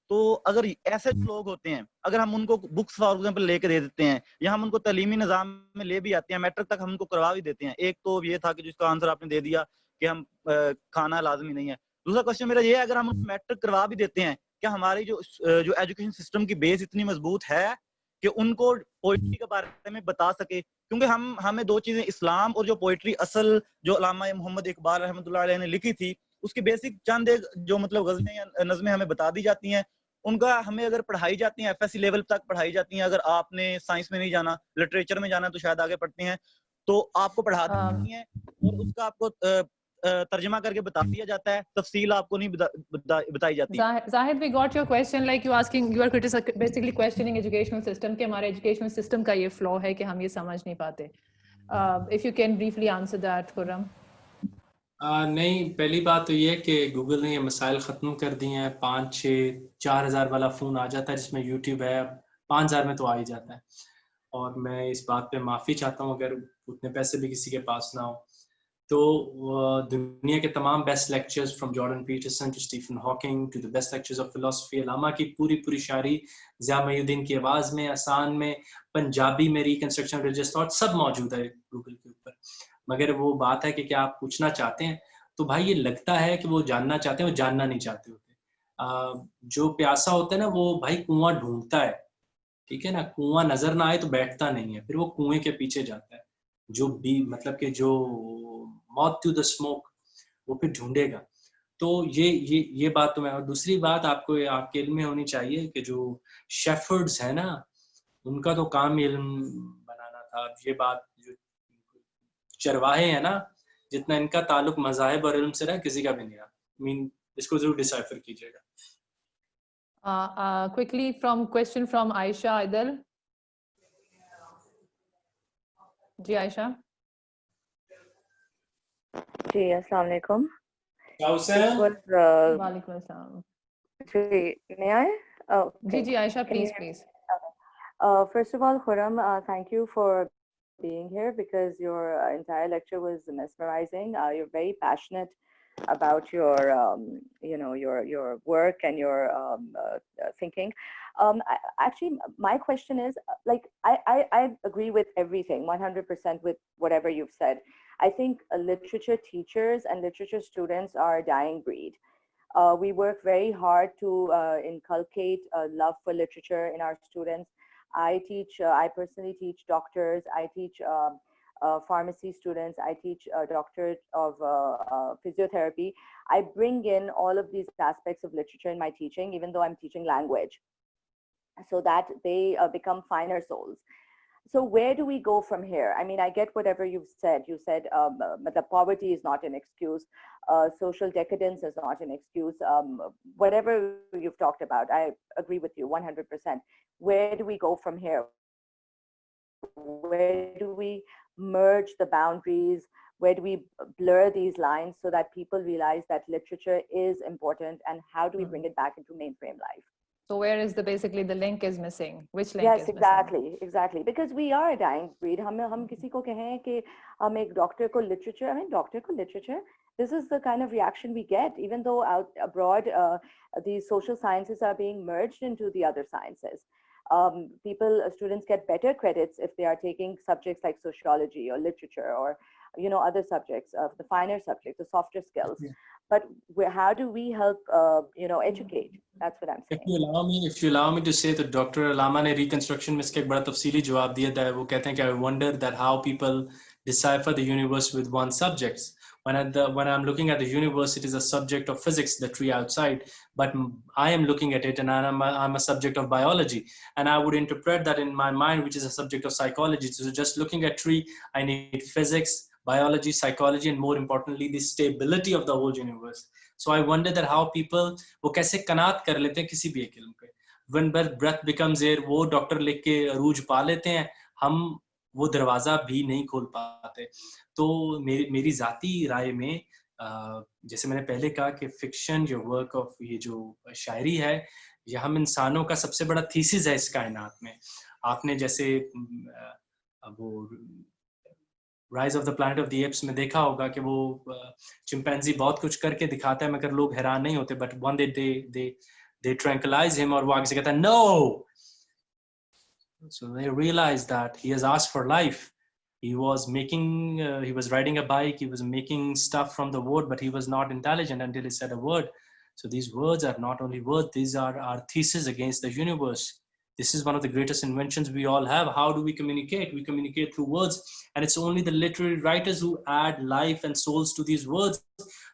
تو اگر ایسے لوگ ہوتے ہیں, اگر ہم ان کو بکس فار ایگزامپل لے کے دے دیتے ہیں, یا ہم ان کو تعلیمی نظام میں لے بھی آتے ہیں, میٹرک تک ہم ان کو کروا بھی دیتے ہیں. ایک تو یہ تھا کہ جس کا آنسر آپ نے دے دیا کہ ہم کھانا لازمی نہیں ہے. دوسرا کوشچن میرا یہ ہے, اگر ہم میٹرک کروا بھی دیتے ہیں, کیا ہماری جو ایجوکیشن سسٹم کی بیس اتنی مضبوط ہے کہ ان کو پوئٹری کے بارے میں بتا سکے کیونکہ ہمیں دو چیزیں اسلام اور جو پوئٹری اصل جو علامہ محمد اقبال رحمۃ اللہ علیہ نے لکھی تھی اس کی بیسک چند ایک جو مطلب غزلیں یا نظمیں ہمیں بتا دی جاتی ہیں, ان کا ہمیں اگر پڑھائی جاتی ہیں ایف ایس سی لیول تک پڑھائی جاتی ہیں, اگر آپ نے سائنس میں نہیں جانا لٹریچر میں جانا تو شاید آگے پڑھتے ہیں, تو آپ کو پڑھا دی ہیں اور اس کا آپ کو ترجمہ کر کے بتا دیا جاتا ہے, تفصیل آپ کو نہیں بتائی جاتی. Zahid, we got your question, like you are basically questioning educational system کہ ہمارے educational system کا یہ flaw ہے کہ ہم یہ سمجھ نہیں پاتے. If you can briefly answer that, Khurram. نہیں, پہلی بات تو یہ ہے کہ گوگل نے یہ مسائل ختم کر دیے ہیں. 5,000-6,000-4,000 والا فون آ جاتا ہے جس میں یوٹیوب ہے, 5,000 میں تو آ ہی جاتا ہے. اور میں اس بات پہ معافی چاہتا ہوں اگر اتنے پیسے بھی کسی کے پاس نہ ہو. تو دنیا کے تمام best lectures from Jordan Peterson to Stephen Hawking to the best lectures of philosophy, علامہ کی پوری شاعری ضیاء محی الدین کی آواز میں, آسان میں, پنجابی میں, ریکنسٹرکشن ریلیجس تھاٹ سب موجود ہے گوگل کے اوپر. مگر وہ بات ہے کہ کیا آپ پوچھنا چاہتے ہیں, تو بھائی یہ لگتا ہے کہ وہ جاننا چاہتے ہیں, وہ جاننا نہیں چاہتے ہوتے. جو پیاسا ہوتا ہے نا وہ بھائی کنواں ڈھونڈتا ہے, ٹھیک ہے نا, کنواں نظر نہ آئے تو بیٹھتا نہیں ہے, پھر وہ کنویں کے پیچھے جاتا ہے. جو بھی مطلب کہ جو موت ٹو دا اسموک وہ پھر ڈھونڈے گا. تو یہ بات تو میں. اور دوسری بات آپ کے علم میں ہونی چاہیے کہ جو شیفرڈز ہیں نا ان کا تو کام علم بنانا تھا. یہ بات جو چرواہے ہیں نا, جتنا ان کا تعلق مذاہب اور علم سے رہا کسی کا بھی نہیں رہا. اس کو ضرور ڈسائفر کیجیے گا. Quickly question from Aisha Aidal. جی عائشہ. جی السلام علیکم. وعلیکم السلام. جی میں آئے. جی عائشہ please. First of all, Khurram, thank you for being here because your entire lecture was mesmerizing. You're very passionate about your your work and your thinking. Actually, my question is, like, I agree with everything 100% with whatever you've said. I think literature teachers and literature students are a dying breed. We work very hard to inculcate a love for literature in our students. I personally teach doctors, I teach pharmacy students, I teach doctors of physiotherapy. I bring in all of these aspects of literature in my teaching, even though I'm teaching language, so that they become finer souls. So where do we go from here? I mean, I get whatever you've said. You said the poverty is not an excuse. Social decadence is not an excuse. Whatever you've talked about, I agree with you 100%. Where do we go from here? Where do we merge the boundaries? Where do we blur these lines so that people realize that literature is important, and how do we bring it back into mainstream life? So where is basically the link is missing? Which link yes, is missing? Exactly. Because we are a dying breed. ہم کسی کو کہیں کہ ہم ایک doctor کو literature, I mean doctor کو literature, this is the kind of reaction we get, even though out abroad these social sciences are being merged into the other sciences. Students get better credits if they are taking subjects like sociology or literature or other subjects, the finer subjects, the softer skills. But how do we help educate? That's what I'm saying. If you allow me to say that Dr. Allama نے reconstruction میں اس کا ایک بڑا تفصیلی جواب دیا تھا. وہ کہتے ہیں کہ I wonder that how people decipher the universe with one subject. When I'm looking at the universe, it is a subject of physics, the tree outside, but I am looking at it and I'm a subject of biology, and I would interpret that in my mind, which is a subject of psychology. So just looking at tree, I need physics, biology, psychology, and more importantly, the stability of the whole universe. So I wonder that how people وہ کیسے قناعت کر لیتے ہیں کسی بھی ایک علم پہ. When breath becomes air, وہ ڈاکٹر لکھ کے عروج پا لیتے ہیں, ہم وہ دروازہ بھی نہیں کھول پاتے. تو میری ذاتی رائے میں جیسے میں نے پہلے کہا کہ فکشن جو ورک آف یہ جو شاعری ہے یہ ہم انسانوں کا سب سے بڑا تھیسس ہے اس کائنات میں. آپ نے جیسے وہ rise of the planet of the apes میں دیکھا ہوگا کہ وہ چمپینزی بہت کچھ کر کے دکھاتا ہے مگر لوگ حیران نہیں ہوتے. But one they tranquilize him اور وہ آگے سے کہتا ہے no. So they realize that he has asked for life. He was riding a bike, he was making stuff from the wood, but he was not intelligent until he said a word. So these words are not only words, these are our thesis against the universe. This is one of the greatest inventions we all have. How do we communicate? We communicate through words, and it's only the literary writers who add life and souls to these words.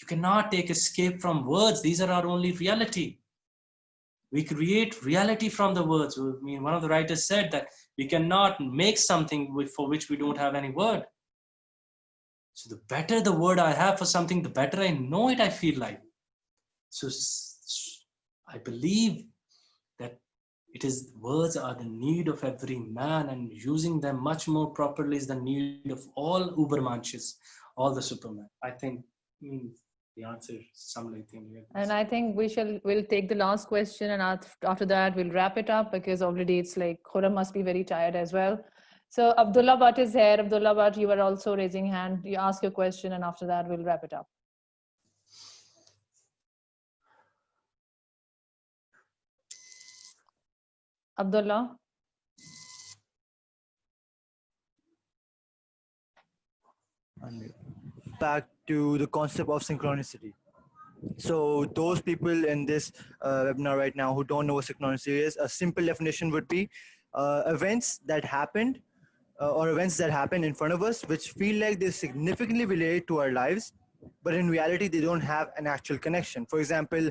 You cannot take escape from words. These are our only reality. We create reality from the words. I mean, one of the writers said that we cannot make something for which we don't have any word. So the better the word I have for something, the better I know it, I feel like. So I believe that it is, words are the need of every man, and using them much more properly is the need of all Ubermenches, all the Supermen. I think, the answer is something like that. And I think we'll take the last question, and after that we'll wrap it up, because already it's like Khurram must be very tired as well. So Abdullah Bhatt is here. Abdullah Bhatt, you are also raising hand. You ask your question, and after that we'll wrap it up. Abdullah. Back to the concept of synchronicity. So those people in this webinar right now who don't know what synchronicity is, a simple definition would be events that happened or events that happen in front of us which feel like they're significantly related to our lives, but in reality they don't have an actual connection. For example,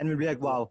and we'll be like, wow,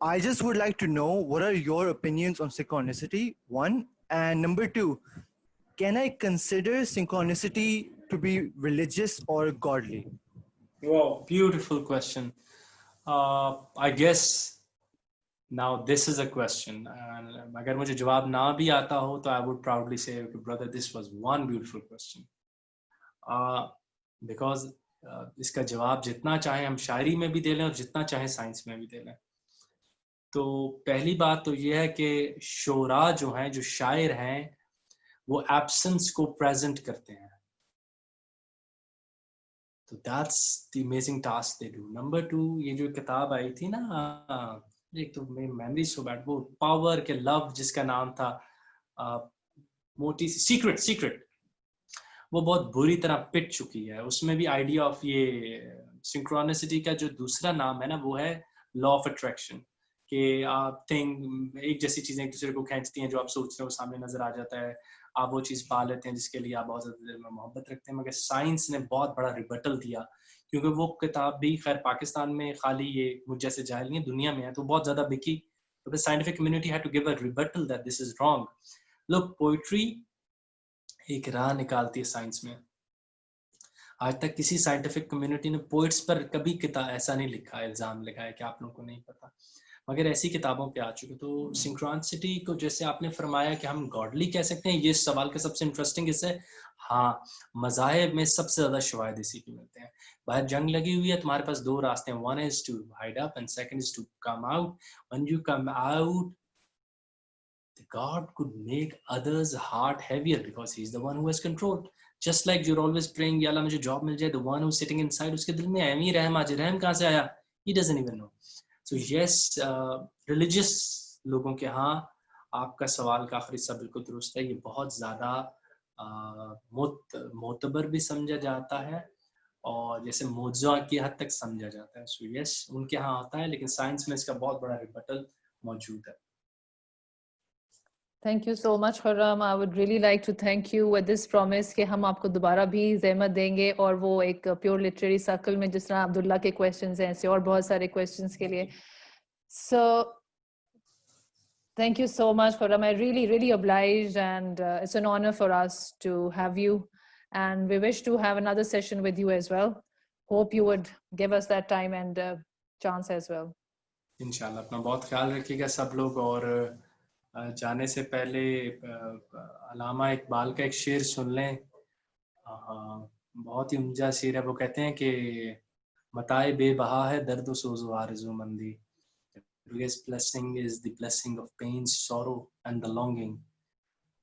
I just would like to know, what are your opinions on synchronicity, one, and number two, can I consider synchronicity to be religious or godly? Wow, beautiful question. I guess now this is a question, and agar mujhe jawab na bhi aata ho, to I would proudly say, okay, brother, this was one beautiful question. Because iska jawab jitna chahe hum shairi mein bhi de lein aur jitna chahe science mein bhi de lein. تو پہلی بات تو یہ ہے کہ شعراء جو ہیں, جو شاعر ہیں, وہ ایبسنس کو پریزنٹ کرتے ہیں. تو that's the amazing task they do. Number two, یہ جو کتاب آئی تھی نا, ایک تو میری میموری سو بیٹ, وہ پاور کے لو جس کا نام تھا, موٹی سیکرٹ, وہ بہت بری طرح پٹ چکی ہے. اس میں بھی آئیڈیا آف یہ سنکرونسٹی کا جو دوسرا نام ہے نا, وہ ہے لا آف اٹریکشن, کہ آپ ایک جیسی چیزیں ایک دوسرے کو کھینچتی ہیں, جو آپ سوچتے ہیں وہ سامنے نظر آ جاتا ہے, آپ وہ چیز پا لیتے ہیں جس کے لیے آپ بہت زیادہ دل میں محبت رکھتے ہیں. مگر سائنس نے بہت بڑا ریبٹل دیا, کیونکہ وہ کتاب بھی خیر پاکستان میں خالی یہ مجھ جیسے جاہل نہیں, دنیا میں ہے, تو بہت زیادہ بکی. تو the scientific community had to give a rebuttal that this is wrong. Look, poetry ایک راہ نکالتی ہے سائنس میں. آج تک کسی سائنٹیفک کمیونٹی نے پوئٹس پر کبھی ایسا نہیں لکھا, الزام لگایا کہ آپ لوگوں کو نہیں پتا, مگر ایسی کتابوں پہ آ چکے. تو سنکرونسٹی کو جیسے آپ نے فرمایا کہ ہم گاڈلی کہہ سکتے ہیں, یہ سوال کا سب سے انٹرسٹنگ حصہ ہے. ہاں, مذاہب میں سب سے زیادہ شواہد اسی کے ملتے ہیں. باہر جنگ لگی ہوئی ہے, تمہارے پاس دو راستے ہیں, one is to hide up and second is to come out. When you come out, the God could make others' heart heavier because he's the one who has control. Just like you're always praying, Ya Allah, mujhe job mil jaye, the one who's sitting inside, uske dil mein aim hi rahm aa jaye. Rahm kahan se aaya? He doesn't even know. So yes, religious لوگوں کے ہاں آپ کا سوال کا آخری حصہ بالکل درست ہے. یہ بہت زیادہ معتبر بھی سمجھا جاتا ہے اور جیسے معجزہ کی حد تک سمجھا جاتا ہے. سو یس, ان کے ہاں ہوتا ہے, لیکن سائنس میں اس کا بہت بڑا ریبٹل موجود ہے. Thank you so much, Khurram. I would really like to thank you with this promise کہ ہم آپ کو دوبارہ بھی زحمت دیں گے, اور وہ ایک پیور لٹریری سرکل میں جس طرح عبداللہ کے کویشچنز ہیں, ایسے اور بہت سارے کویشچنز کے لیے. So thank you so much, Khurram. I really obliged, and it's an honor for us to have you, and we wish to have another session with you as well. Hope you would give us that time and chance as well. انشاءاللہ. اپنا بہت خیال رکھیے گا سب لوگ, اور جانے سے پہلے علامہ اقبال کا ایک شعر سن لیں, بہت ہی عمدہ شعر ہے. وہ کہتے ہیں کہ متاع بے بہا ہے درد و سوز و آرزو مندی, Because blessing is the blessing of pain, sorrow and the longing.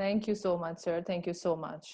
Thank you so much, sir. Thank you so much.